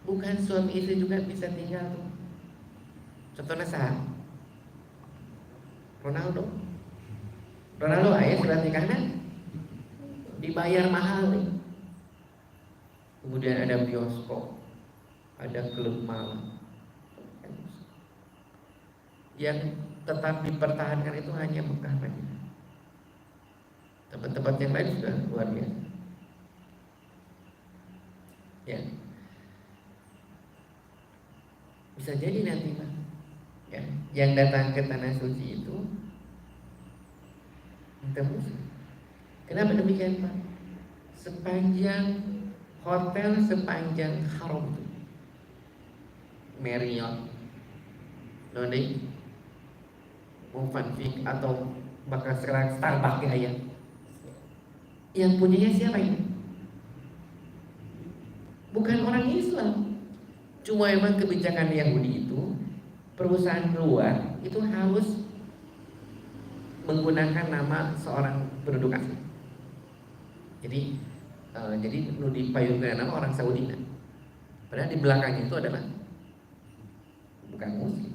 bukan suami istri juga bisa tinggal tuh. Contohnya sah Ronaldo ayah sudah nikahnya dibayar mahal nih. Kemudian ada bioskop, ada klub malam. Yang tetap dipertahankan itu hanya Mekah Madinah. Tempat-tempat yang lain sudah luar biasa. Ya, bisa jadi nanti Pak, ya, yang datang ke tanah suci itu muslim. Kenapa demikian Pak? Sepanjang hotel, sepanjang haram itu Marriott, Noni, Fanfik atau bakal sekarang Starbucks ya, yang punyanya siapa ini? Bukan orang Islam. Cuma emang kebijakan Yahudi itu perusahaan luar itu harus menggunakan nama seorang penduduk asli. Jadi nu dipayungkan nama orang Saudi. Padahal di belakangnya itu adalah bukan muslim.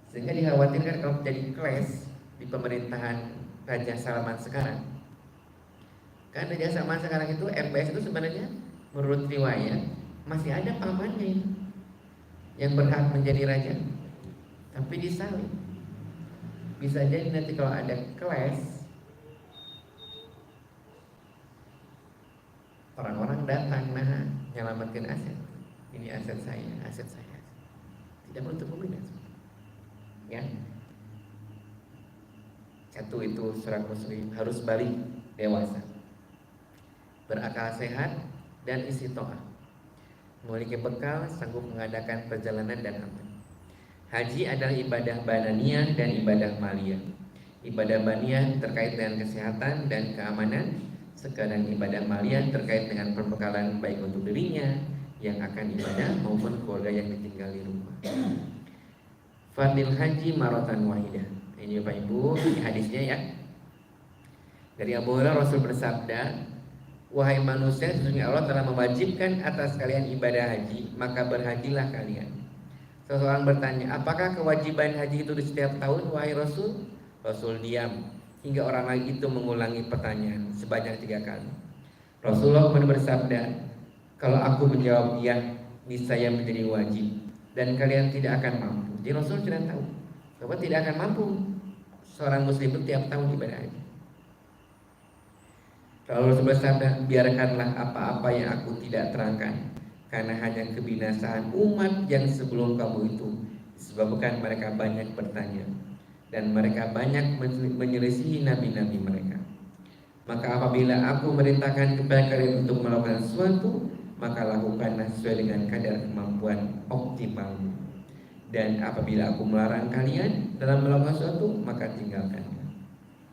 Sehingga dikhawatirkan kalau jadi clash di pemerintahan Raja Salman sekarang. Kan Raja Salman sekarang itu MBS itu sebenarnya menurut riwayat masih ada pamannya itu yang berhak menjadi raja, tapi disalib. Bisa jadi nanti kalau ada clash, orang-orang datang menyelamatkan aset. Ini aset saya. Tidak menutup kemungkinan. Ya. Satu itu seorang muslim harus balik dewasa, berakal sehat dan istiqomah, memiliki bekal, sanggup mengadakan perjalanan dan amal. Haji adalah ibadah badaniyah dan ibadah maliyah. Ibadah badaniyah terkait dengan kesehatan dan keamanan, sedangkan ibadah maliyah terkait dengan perbekalan baik untuk dirinya yang akan ibadah maupun keluarga yang ditinggal di rumah. Fadil haji maratan wahidah. Ini Bapak Ibu, ini hadisnya ya. Dari Abu Hurairah Rasul bersabda, wahai manusia, sesungguhnya Allah telah mewajibkan atas kalian ibadah haji, maka berhajilah kalian. Seseorang bertanya, apakah kewajiban haji itu di setiap tahun, wahai Rasul? Rasul diam hingga orang lagi itu mengulangi pertanyaan sebanyak 3 kali. Rasulullah kemudian bersabda, kalau aku menjawab ya, niscaya menjadi wajib dan kalian tidak akan mampu. Jadi Rasul sudah tahu bahwa tidak akan mampu seorang muslim itu tiap tahun ibadah haji. Lalu Rasul bersabda, biarkanlah apa-apa yang aku tidak terangkan, karena hanya kebinasaan umat yang sebelum kamu itu disebabkan mereka banyak bertanya dan mereka banyak menyelisihi nabi-nabi mereka. Maka apabila aku merintahkan kepada kalian untuk melakukan sesuatu, maka lakukanlah sesuai dengan kadar kemampuan optimalmu. Dan apabila aku melarang kalian dalam melakukan sesuatu, maka tinggalkannya.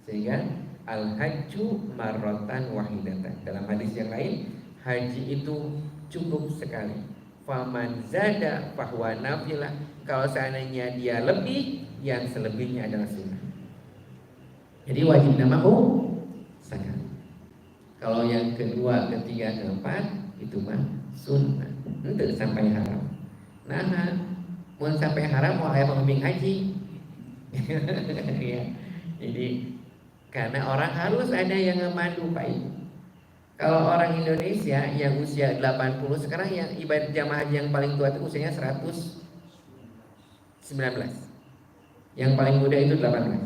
Sehingga al-hajju marratan wahidatan. Dalam hadis yang lain, haji itu cukup sekali. Faman zada fahuwa nafilah. Kalau seandainya dia lebih, yang selebihnya adalah sunnah. Jadi wajib namahu sekali. Kalau yang kedua, ketiga, keempat itu mah sunnah. Untuk sampai haram. Nah, mau sampai haram mau ayah pembimbing haji. Ya. Jadi karena orang harus ada yang memandu Pak Ibu. Kalau orang Indonesia yang usia 80 sekarang yang ibadah jamaah haji yang paling tua itu usianya 119. Yang paling muda itu 18.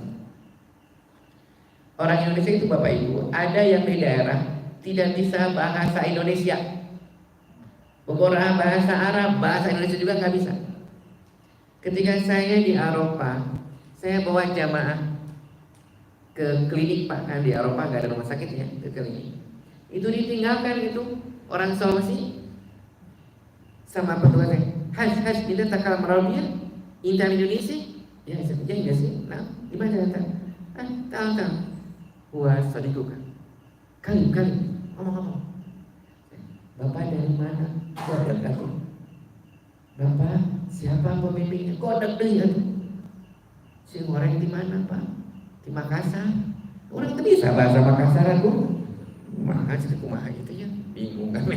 Orang Indonesia itu Bapak Ibu, ada yang di daerah tidak bisa bahasa Indonesia. Beberapa bahasa Arab, bahasa Indonesia juga nggak bisa. Ketika saya di Eropa, saya bawa jamaah ke klinik Pak, kan di Eropa nggak ada rumah sakit ya, ke klinik. Itu ditinggalkan itu orang Sulawesi sama petugasnya. Has kita takal meraudia, intan Indonesia, ya enggak sih? Nah, di mana tak? Tahu. Puas sadikukan. Kali ngomong. Bapak dari mana? Kodok aku. Bapak siapa pemimpinnya? Kodok deh ya. Si orang di mana Pak? Di Makassar. Orang itu bisa bahasa Makassar aku. Kumaha gitu ya. Bingung kami.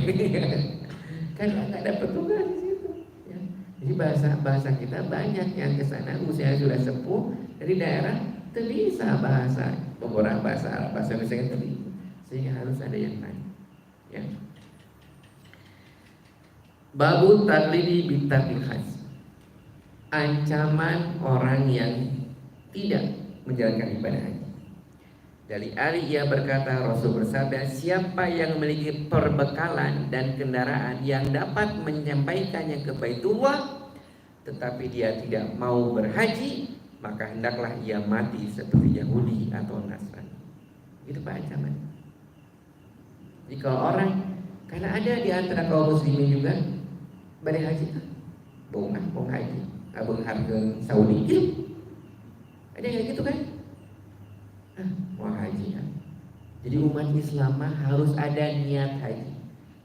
Kan nggak ada petugas di situ. Ya. Jadi bahasa kita banyak yang ke sana usia sudah sepuh dari daerah itu bisa bahasa beberapa bahasa Arab, bahasa Indonesia itu sehingga harus ada yang lain. Ya. Babu tadlidi bitarkil haji. Ancaman orang yang tidak menjalankan ibadah haji. Dari Ali ia berkata, Rasul bersabda, siapa yang memiliki perbekalan dan kendaraan yang dapat menyampaikannya ke Baitullah, tetapi dia tidak mau berhaji, maka hendaklah ia mati seperti Yahudi atau Nasrani. Itu Pak ancaman. Jadi kalau orang, karena ada di antara kaum muslimin juga berhaji, mau haji, abang harga Saudi gitu, ada yang gitu kan? Mau haji kan? Jadi umat Islam harus ada niat haji.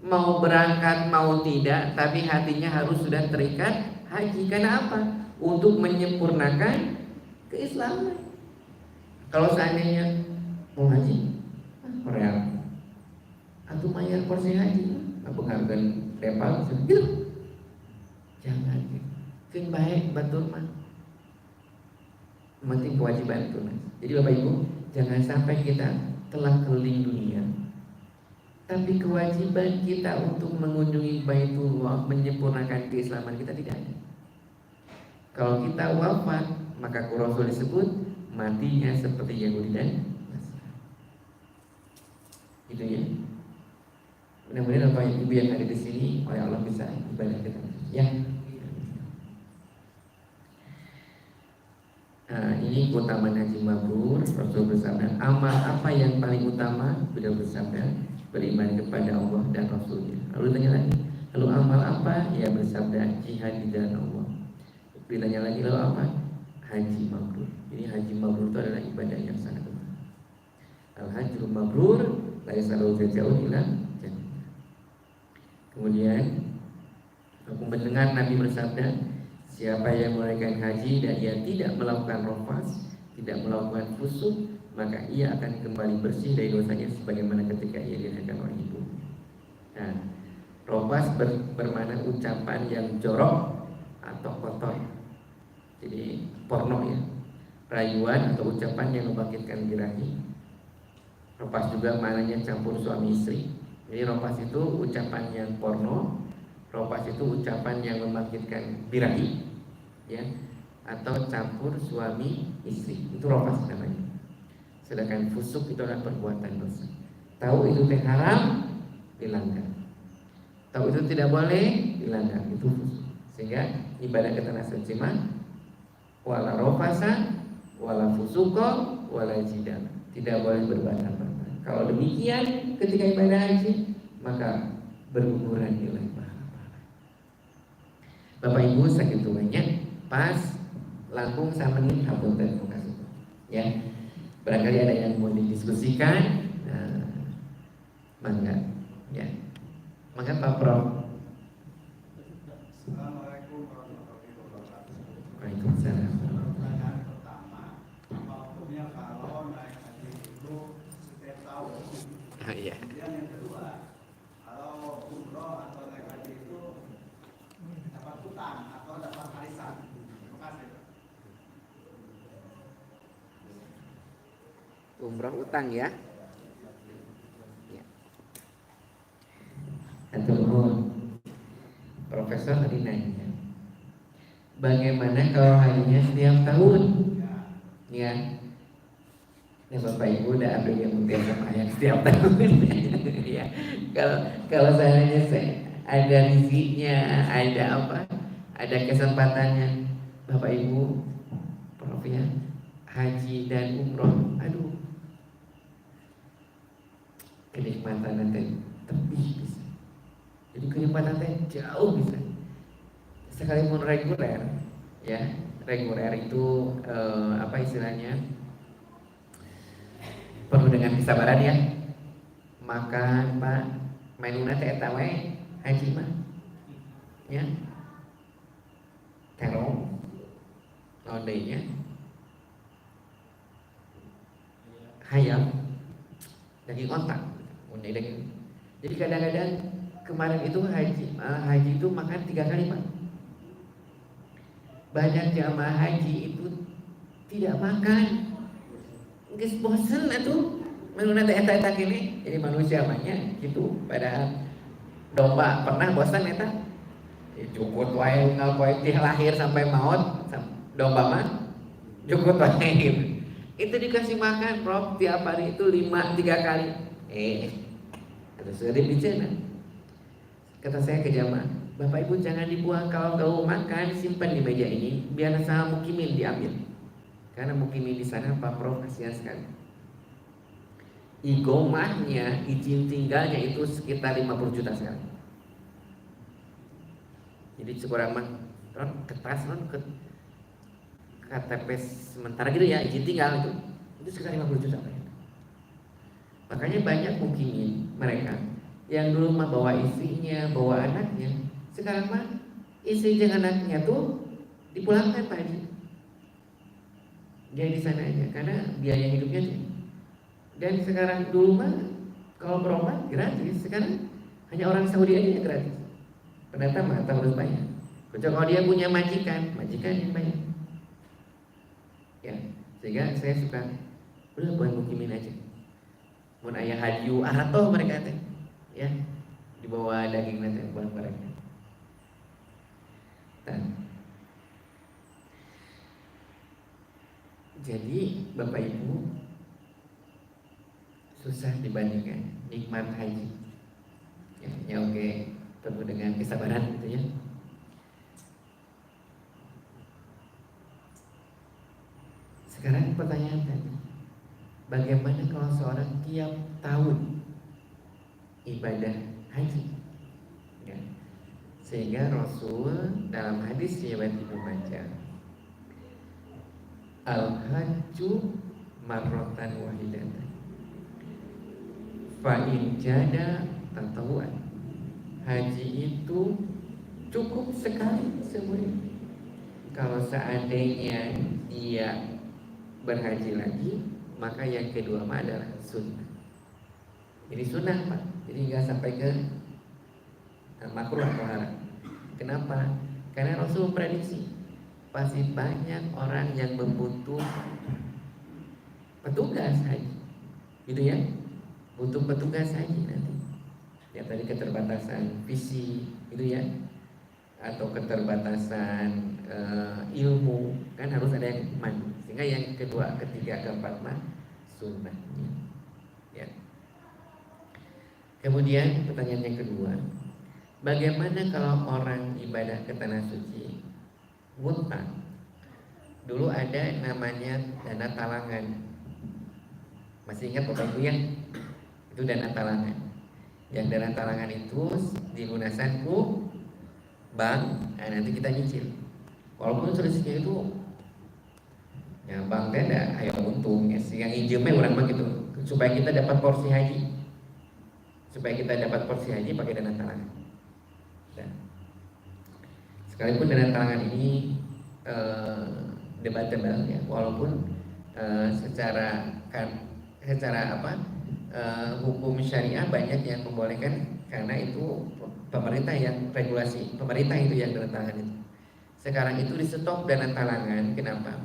Mau berangkat mau tidak, tapi hatinya harus sudah terikat haji. Karena apa? Untuk menyempurnakan keislaman. Kalau seandainya mau haji, real, atau bayar porsi haji, abang harga depal gitu. Jangan, kan baik betul mah. Penting kewajiban itu. Jadi Bapak Ibu, jangan sampai kita telah keliling dunia, tapi kewajiban kita untuk mengunjungi Baitullah, menyempurnakan keislaman kita tidak ada. Kalau kita wafat, maka Rasul disebut matinya seperti Yahudi dan Nasrani. Itu ya. Mudah-mudahan Bapak Ibu yang ada di sini oleh Allah bisa ibadah kita. Ya. Nah, ini keutamaan haji mabrur. Rasul bersabda, amal apa yang paling utama? Beliau bersabda, beriman kepada Allah dan Rasulnya. Lalu tanya lagi, lalu amal apa? Ya bersabda, jihad di jalan Allah. Ditanya lagi, lalu apa? Haji mabrur. Jadi haji mabrur itu adalah ibadah yang sangat utama. Al-hajjul mabrur la yasalu jauh ila jannah. Kemudian aku mendengar Nabi bersabda, siapa yang menunaikan haji dan ia tidak melakukan rafas, tidak melakukan fusuk, maka ia akan kembali bersih dari dosanya sebagaimana ketika ia dilahirkan oleh ibu. Nah, rafas bermakna ucapan yang jorok atau kotor. Jadi porno ya, rayuan atau ucapan yang membangkitkan birahi. Rafas juga maknanya campur suami istri. Jadi rafas itu ucapan yang porno. Rafas itu ucapan yang membangkitkan birahi, ya, atau campur suami istri. Itu rafas namanya. Sedangkan fusuk itu adalah perbuatan dosa. Tahu itu haram, dilanggar. Tahu itu tidak boleh, dilanggar. Itu fusuk. Sehingga ibadah kita nasihat wala rafasa, wala fusuko, wala jidal. Tidak boleh berbantah-bantah. Kalau demikian ketika ibadah haji, maka berguguran nilai. Bapak Ibu sakit banyak pas langkung sama nih hapunten kasih ya. Barangkali ada yang mau didiskusikan, mangga ya. Mangga Pak Prof. Assalamualaikum warahmatullahi wabarakatuh. Waalaikumsalam. Pertanyaan pertama, maksudnya kalau naik haji itu setiap tahun Kemudian yang kedua, kalau umroh atau naik haji itu dapat hutang atau dapat arisan. Terima kasih. Umroh utang ya. Antum Profesor tadi nanya, bagaimana kalau hajinya setiap tahun? Ya, ya Bapak Ibu udah ambil yang mungkin sama yang setiap tahun. Ya, kalau seandainya ada rezekinya, ada apa? Ada kesempatannya, Bapak Ibu, Prof ya, haji dan umroh, aduh, kenikmatan nanti tebih bisa. Jadi kenikmatan nanti jauh bisa. Sekalipun reguler, ya reguler itu apa istilahnya, penuh dengan kesabaran ya. Makan Pak, mainuna teh eta we haji mah, ya terong, lodenya, hayam, daging otak, daging. Jadi kadang-kadang kemarin itu haji itu makan 3 kali Pak. Banyak jamaah haji itu tidak makan, geus bosen atuh menuna teh eta kene. Jadi manusia banyak gitu, padahal domba pernah bosan eta. Jukut wae unggal poe teh lahir sampai maut, domba mah jukut wae. Itu dikasih makan Prof tiap hari itu 3 kali. Terus dibicara. Kata saya ke jamaah, Bapak Ibu jangan dibuang, kalau kau makan simpan di meja ini biar sama mukimin diambil. Karena mukimin di sana Pak Prof kasihan sekali. Igomahnya, izin tinggalnya itu sekitar 50 juta sekarang. Jadi sekurang mah kertas ke KTP sementara gitu ya, izin tinggal itu sekitar 50 juta. Makanya banyak mukimin mereka yang dulu mah bawa istrinya, bawa anaknya, sekarang mah istri dan anaknya tuh dipulangkan Pak Haji. Dia di sana aja karena biaya hidupnya tinggi. Dan sekarang dulu mah kalau berobat gratis, sekarang hanya orang Saudi aja yang gratis. Pendatang mah harus bayar. Kecuali kalau dia punya majikan yang bayar. Ya, sehingga saya suka udah buat mukimin aja. Mun aya haji atau mereka teh ya dibawa daging nanti buat mereka. Jadi Bapak Ibu susah dibandingkan nikmat haji. Ya oke, penuh dengan kesabaran gitu ya. Sekarang pertanyaan tadi, bagaimana kalau seorang tiap tahun ibadah haji? Ya. Sehingga Rasul dalam hadis riwayat Ibnu Majah, al-hajju marratan wahidatan fa in jada tatawuan. Haji itu cukup sekali seumur hidup. Kalau seandainya dia berhaji lagi, maka yang kedua mah adalah sunnah. Jadi sunnah Pak, jadi nggak sampai ke makruh atau haram. Kenapa? Karena Rasul prediksi pasti banyak orang yang membutuh petugas haji, gitu ya, butuh petugas haji nanti. Ya tadi keterbatasan visi, gitu ya, atau keterbatasan ilmu, kan harus ada yang iman. Sehingga yang kedua, ketiga, keempat mah sunnahnya. Ya. Kemudian pertanyaan yang kedua, bagaimana kalau orang ibadah ke tanah suci ngutang? Dulu ada namanya dana talangan. Masih ingat Bapak Ibu ya? Itu dana talangan. Yang dana talangan itu digunakan ku bank, nanti kita nyicil. Walaupun selisihnya itu ya bank ada ayo untung ya, sehingga injemnya orang mah gitu supaya kita dapat porsi haji. Supaya kita dapat porsi haji pakai dana talangan. Dan sekalipun dana talangan ini debatable ya, walaupun secara hukum syariah banyak yang membolehkan karena itu pemerintah yang regulasi, pemerintah itu yang dana talangan itu. Sekarang itu di stop dana talangan, kenapa?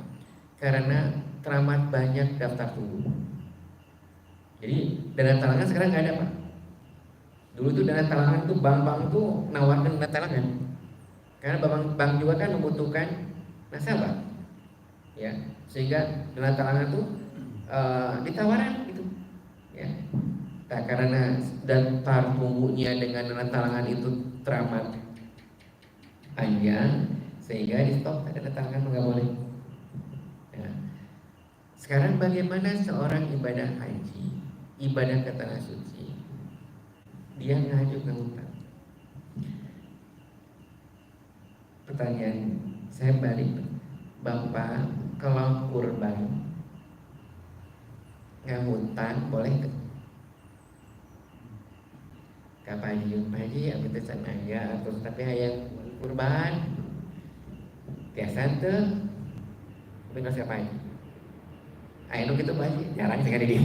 Karena teramat banyak daftar tunggu. Jadi dana talangan sekarang nggak ada Pak. Dulu tuh dana talangan tuh bank-bank tuh nawarkan dana talangan, karena bank juga kan membutuhkan nasabah, ya, sehingga dana talangan tuh ditawaran gitu, ya. Nah, karena daftar tunggunya dengan dana talangan itu teramat panjang, sehingga di stop dana talangan nggak boleh. Ya. Sekarang bagaimana seorang ibadah haji, ibadah ke tanah suci, dia ngaju ke hutang? Pertanyaan saya balik, Bapak kalau kurban ngahutang boleh ke? Kapan haji abis itu sanaya atau tapi hayang kurban biasa tuh bener siapa aja? Ayo gitu Pak Haji, jarang sekali dia.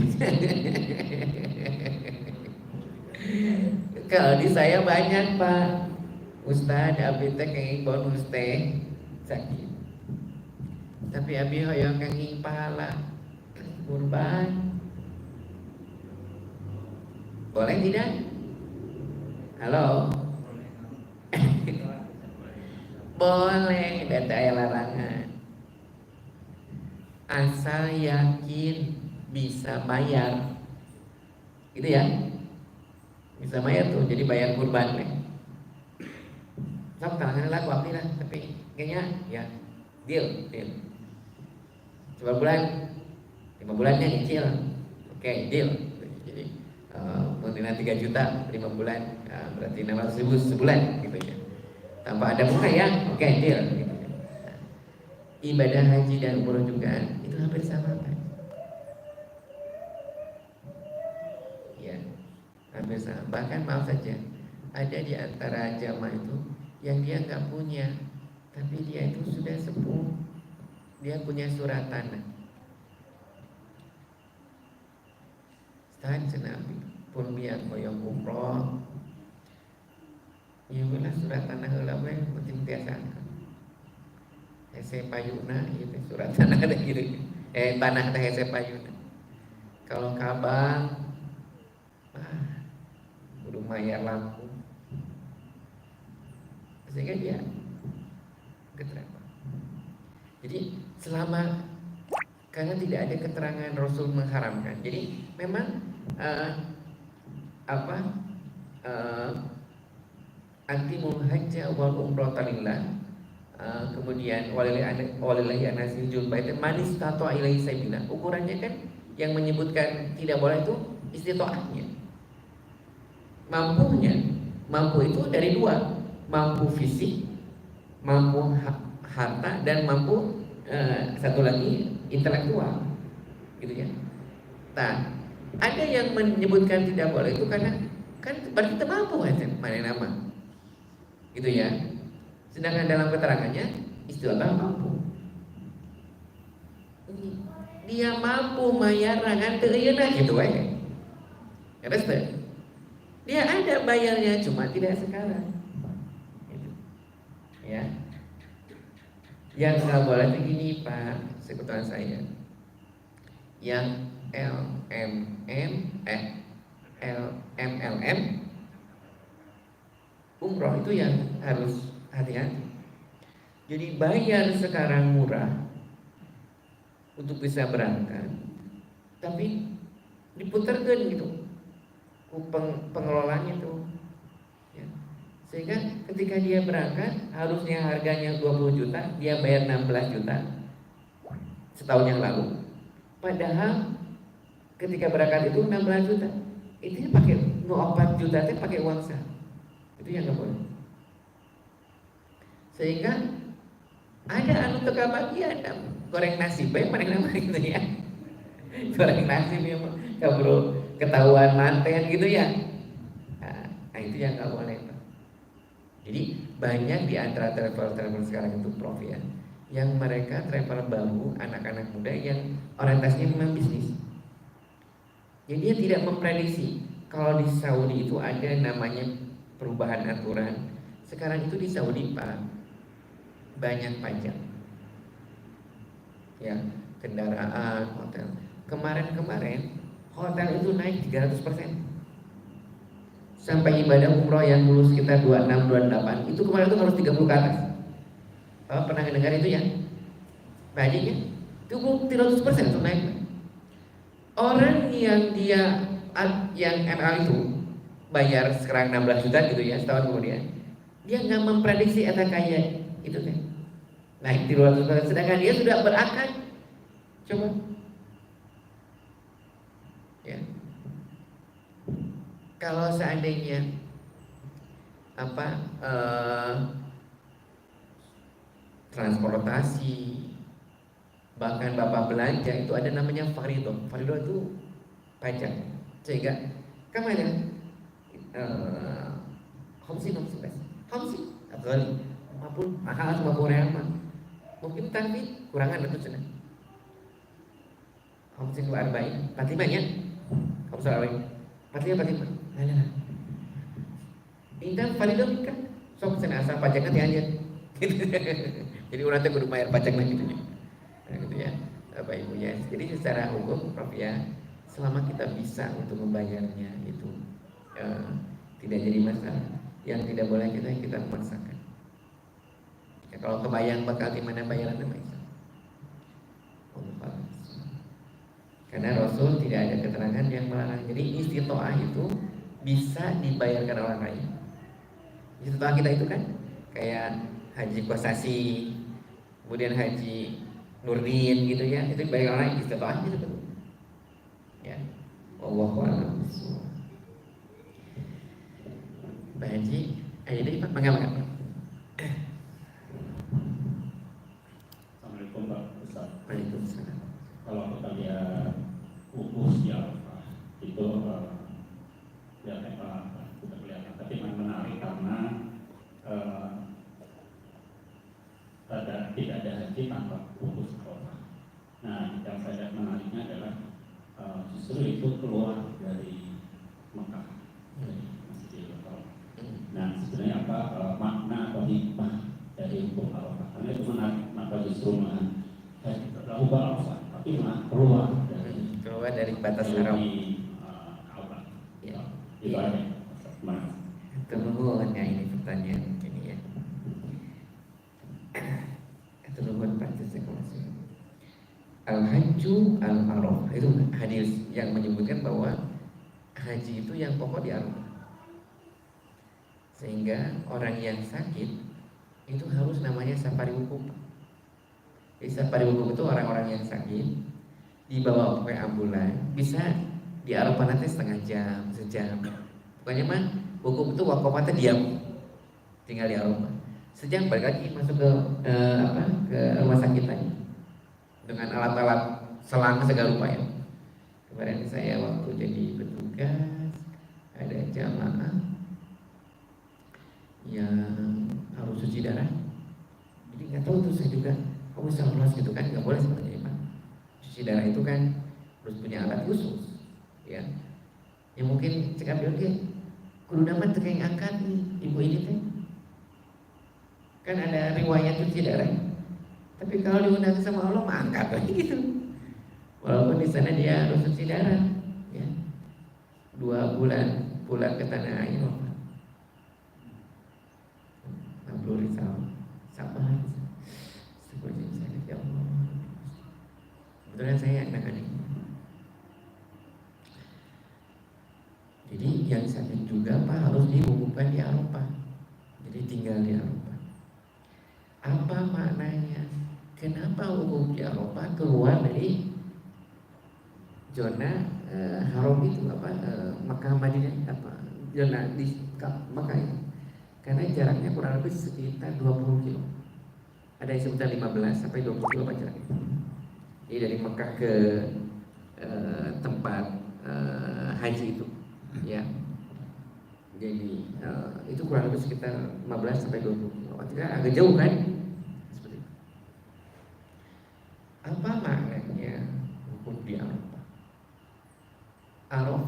Kalau di saya banyak Pak Ustadz, abis teh kenging bonus teh sakit, tapi abis hoyong kenging pahala kurban, boleh tidak? Halo? Boleh, dan ada larangan, asal yakin bisa bayar, gitu ya, bisa bayar tuh, jadi bayar kurban nih. Sok tangan lah waktu lah, tapi kayaknya ya deal. Coba bulan, 5 bulannya nyicil, oke, deal. Jadi mungkin 3 juta 5 bulan, berarti 600.000 sebulan gitu ya. Tanpa ada bunga ya, oke, deal. Gitu. Nah, ibadah haji dan umroh juga itu hampir sama Pak. Ya, hampir sama. Bahkan maaf saja, ada di antara jamaah itu yang dia nggak punya, tapi dia itu sudah sepuh, dia punya surat tanah. Stan senabi pun biar koyong umroh, ya belah surat tanah heula we penting tiasa. Hese payuna ieu teh surat tanah teh gitu. Tanah teh hese payuna. Kalau kabang kudu mayar lampu. Sehingga dia keterapa. Jadi selama karena tidak ada keterangan Rasul mengharamkan, jadi memang antimul hajja wal umrata lillah, kemudian walillahi an-nasihul bait manis tato ilaihi sabila. Ukurannya kan yang menyebutkan tidak boleh itu istitoahnya, mampu itu dari dua, mampu fisik, mampu harta, dan mampu satu lagi intelektual, gitu ya. Nah, ada yang menyebutkan tidak boleh itu karena kan berarti kita mampu kan, mana nama, gitu ya. Sedangkan dalam keterangannya istilah mampu, dia mampu bayar rangan teuyeuna gitu we. Dia ada bayarnya, cuma tidak sekarang. Gitu. Ya. Yang nggak boleh begini Pak, sekutuan saya. Yang LMM umroh itu yang harus hati-hati. Jadi bayar sekarang murah untuk bisa berangkat, tapi diputarkan gitu pengelolanya tuh, ya. Sehingga ketika dia berangkat harusnya harganya 20 juta, dia bayar 16 juta setahun yang lalu. Padahal ketika berangkat itu 16 juta, itu pakai 4 juta itu pakai uang sah. Itu yang nggak boleh. Sehingga ada anu teka bagian goreng nasi, baik mana nama gitu ya. Goreng nasi memang kabro ketahuan manten gitu ya. Nah itu yang nggak boleh Pak. Jadi banyak di antara travel sekarang itu prof ya, yang mereka travel baru, anak-anak muda yang orientasinya memang bisnis. Jadi dia tidak memprediksi. Kalau di Saudi itu ada namanya perubahan aturan. Sekarang itu di Saudi Pak banyak pajak, ya, kendaraan, hotel. Kemarin hotel itu naik 300%. Sampai ibadah umroh yang dulu sekitar 26, 28 itu kemarin itu harus 30 ke atas. Pernah dengar itu ya? Bajiknya itu 300% itu naik. Orang yang yang ML itu bayar sekarang 16 juta gitu ya setahun kemudian, dia nggak memprediksi ada kayak itu kan naik 300%, sedangkan dia sudah berakal. Coba ya, kalau seandainya transportasi, bahkan bapak belanja itu ada namanya farido. Farido itu pajak. Sehingga kemana? Homsi atau maupun mahal sama Korea mah mungkin tapi kurangan itu sudah. Homsi dua arba'in, 45 ya. Homsi arba'in, 45. Nah. Indah farido kan sok senasa pajaknya tianya. Jadi orang teh kudu bayar pajak lagi gitu ya. Nah, gitu ya, Bapak Ibu ya. Jadi secara hukum, Prof ya, selama kita bisa untuk membayarnya itu tidak jadi masalah. Yang tidak boleh kita memaksakan. Ya, kalau kebayang bakal di mana bayaran nama itu. Karena Rasul tidak ada keterangan yang melarang. Jadi istitoah itu bisa dibayarkan orang lain. Istitoah kita itu kan kayak haji Kosasi, kemudian haji Nurdin gitu ya, itu dibayar orang lain istitoah gitu kan. Ya, wallahu a'lam. Pak Haji, ayo deh Pak, mangga. Assalamualaikum Pak Ustaz. Waalaikumsalam. Kalau kita lihat ukus di Arafah itu tidak kelihatan, tapi memang menarik karena tidak ada haji tanpa ukus Arafah. Nah, yang saya menariknya adalah justru itu keluar dari Mekah, dari Masjidil Haram. Nah, sebenarnya apa makna atau hikmah dari hukum Arafah? Karena itu menarik, maka justru ubah Arafah, tapi keluar dari batas haram. Ka'bah. Ya. Itu ada. Kemudian ini pertanyaan ini ya. Kemudian praktisnya Al-Hajju al-Arafah itu hadis yang menyebutkan bahwa haji itu yang pokok di Arafah. Sehingga orang yang sakit itu harus namanya safari wukuf. Jadi safari wukuf itu orang-orang yang sakit dibawa pakai ambulan, bisa di Arafah nanti setengah jam, sejam. Pokoknya mah wukuf itu wakafnya diam, tinggal di Arafah. Sejam balik lagi masuk ke rumah sakit lagi dengan alat-alat selang segala rupa ya. Kemarin saya waktu jadi petugas ada jamaah yang harus cuci darah. Jadi nggak tahu tuh saya juga, kamu salah gitu kan, nggak boleh sebenarnya Pak. Cuci darah itu kan harus punya alat khusus, ya. Yang mungkin cekap dia, kudu dapat yang angkat nih ibu ini teh. Kan ada riwayat cuci darah. Tapi kalau diundang sama Allah mah angkat lagi gitu. Walaupun di sana dia harus cuci darah, ya. 2 bulan pulang ke tanah air. Abdul Rizal, sabar. Sebenarnya saya ya Allah. Kebetulan saya anak ini. Jadi yang sakit juga Pak harus diumumkan di Arafah. Jadi tinggal di Arafah. Apa maknanya? Kenapa umum di Arafah keluar dari zona haram itu Makkah Madinah zona di Makkah itu? Karena jaraknya kurang lebih sekitar 20 kilo. Ada yang sekitar 15 sampai 20 kilo jaraknya. Jadi dari Mekah ke tempat haji itu, ya. Jadi itu kurang lebih sekitar 15 sampai 20 kilo. Artinya agak jauh kan? Seperti itu. Apa maknanya hukum di Arafah?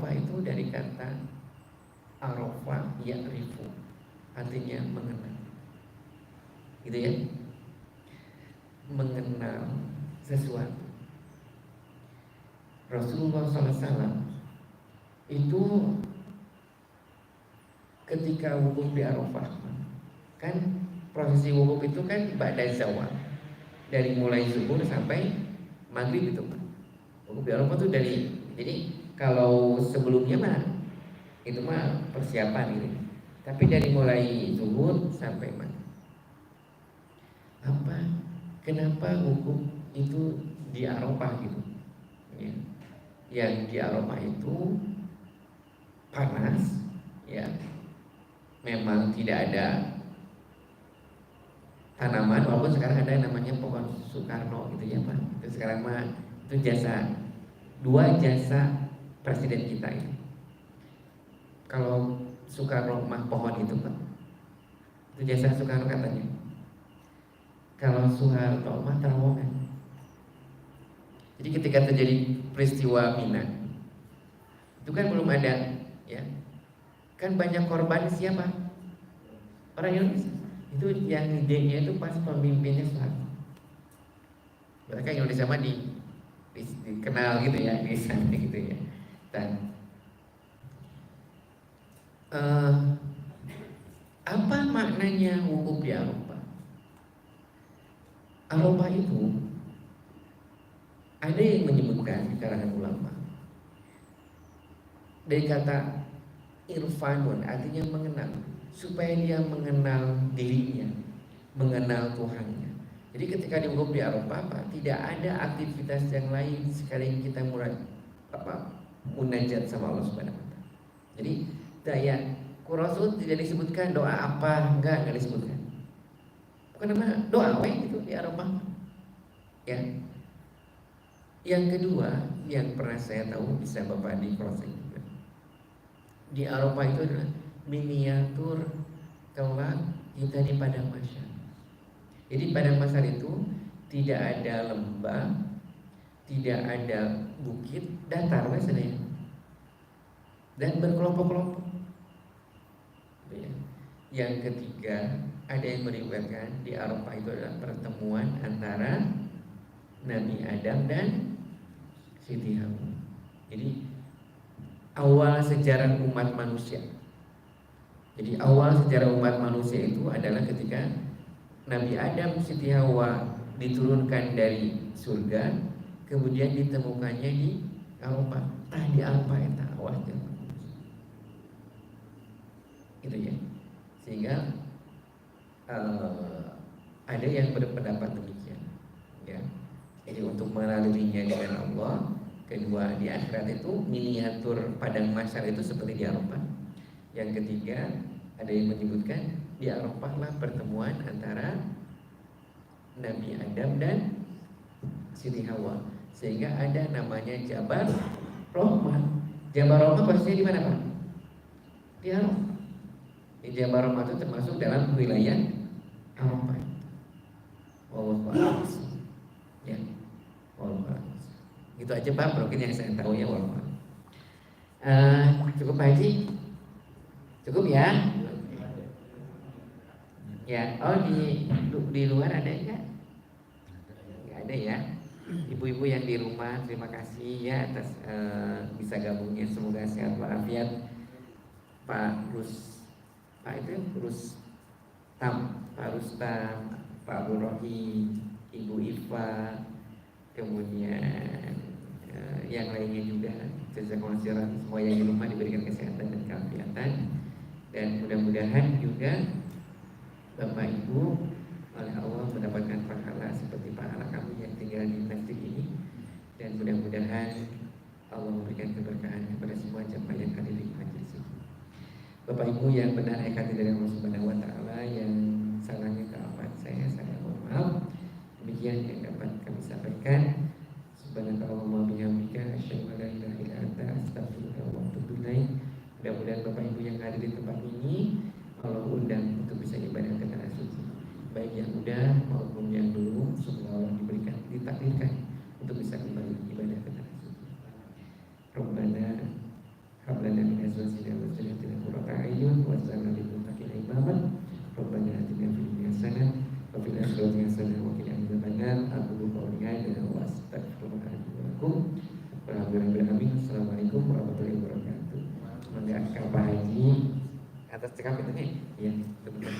Arafah itu dari kata Arafah ya'rifu, artinya mengenal. Gitu ya. Mengenal sesuatu. Rasulullah SAW itu ketika wukuf di Arafah, kan prosesi wukuf itu kan ba'da zawal, dari mulai subuh sampai maghrib itu. Wukuf di Arafah itu dari, jadi kalau sebelumnya mah itu mah persiapan gitu. Tapi dari mulai zuhur sampai maghrib. Apa? Kenapa wukuf itu di Arafah gitu? Ya. Yang di Arafah itu panas, ya. Memang tidak ada tanaman, walaupun sekarang ada namanya pohon Soekarno gitu ya Pak. Itu sekarang mah itu dua jasa presiden kita ini. Kalau Soekarno mah pohon itu Pak, itu jasa Soekarno katanya. Kalau Soeharto mah terowongan. Jadi ketika terjadi peristiwa Mina, itu kan belum ada, ya, kan banyak korban siapa? Orang Indonesia. Itu yang idenya itu pas pemimpinnya Soeharto. Mereka Indonesia mah dikenal gitu ya, di sana gitu ya. Dan apa maknanya wukuf di Arafah? Arafah itu ada yang menyebutkan di kalangan ulama dari kata irfanun, artinya mengenal, supaya dia mengenal dirinya, mengenal Tuhannya. Jadi ketika di wukuf di Arafah, tidak ada aktivitas yang lain sekali kita munajat sama Allah Subhanahu wa taala. Jadi daya Rasul tidak disebutkan doa apa, enggak disebutkan. Bukan nama doa gitu di Arafah. Ya. Yang kedua, yang pernah saya tahu, bisa Bapak di crossing juga. Di Arafah itu adalah miniatur kelak kita di padang mahsyar. Jadi padang mahsyar itu tidak ada lembah, tidak ada bukit, datar biasanya. Dan berkelompok-kelompok. Ya. Yang ketiga, ada yang meriwayatkan di Arafah itu adalah pertemuan antara Nabi Adam dan Siti Hawa. Jadi awal sejarah umat manusia. Jadi awal sejarah umat manusia itu adalah ketika Nabi Adam Siti Hawa diturunkan dari surga, kemudian ditemukannya di Arafah. Di Arafah itu awalnya. Gitu ya. Sehingga ada yang berpendapat demikian, ya. Jadi untuk mengenalinya dengan Allah, kedua di akhirat itu miniatur padang mahsyar itu seperti di Arafah. Yang ketiga, ada yang menyebutkan di Arafah lah pertemuan antara Nabi Adam dan Siti Hawa, sehingga ada namanya Jabal Rahmah. Jabal Rahmah posisinya di mana Pak? Di Arafah. Di Jabal Rahmah itu termasuk dalam wilayah Arafah. Wallahu a'lam. Ya. Wallahu a'lam. Gitu aja Pak, mungkin yang saya tahu ya. Wallahu a'lam. Cukup Pak Haji? Cukup ya? Ya. Oh di luar ada enggak? Enggak ada ya. Ibu-ibu yang di rumah, terima kasih ya atas bisa gabungnya. Semoga sehat walafiat. Pak Rustam, Pak Abdul Rohim, Ibu Iva, kemudian yang lainnya juga. Jazakumullah khairan, semua yang di rumah diberikan kesehatan dan keafiatan, dan mudah-mudahan juga Bapak Ibu oleh Allah mendapatkan pahala seperti pahala kami yang tinggal di masjid ini, dan mudah-mudahan Allah memberikan keberkahan kepada semua jemaah yang hadir di majelis ini. Bapak Ibu yang benar hakikat dari Allah Subhanahu wa taala, yang salahnya keafat saya mohon maaf. Demikian yang dapat kami sampaikan. Subhanallahumma bihamdika asyhadu an la ilaha illa anta astaghfiruka wa atubu ilaik. Mudah-mudahan Bapak Ibu yang hadir di tempat ini Allah undang untuk bisa ibadah ke tanah suci. Baik yang udah maupun yang belum, semoga Allah ditakdirkan untuk bisa kembali ibadah ke tanah suci. Rabbana hablana min azwajina wa dhurriyyatina qurrata a'yun waj'alna lil muttaqina imama. Rabbana atina fid dunya hasanah wa fil akhirati hasanah wa qina adzabannar. Aqulu qawli hadza wa astaghfirullaha li wa lakum. Assalamualaikum warahmatullahi wabarakatuh. Mangga Kak Pak Haji atas cekap itu nih. Iya, betul.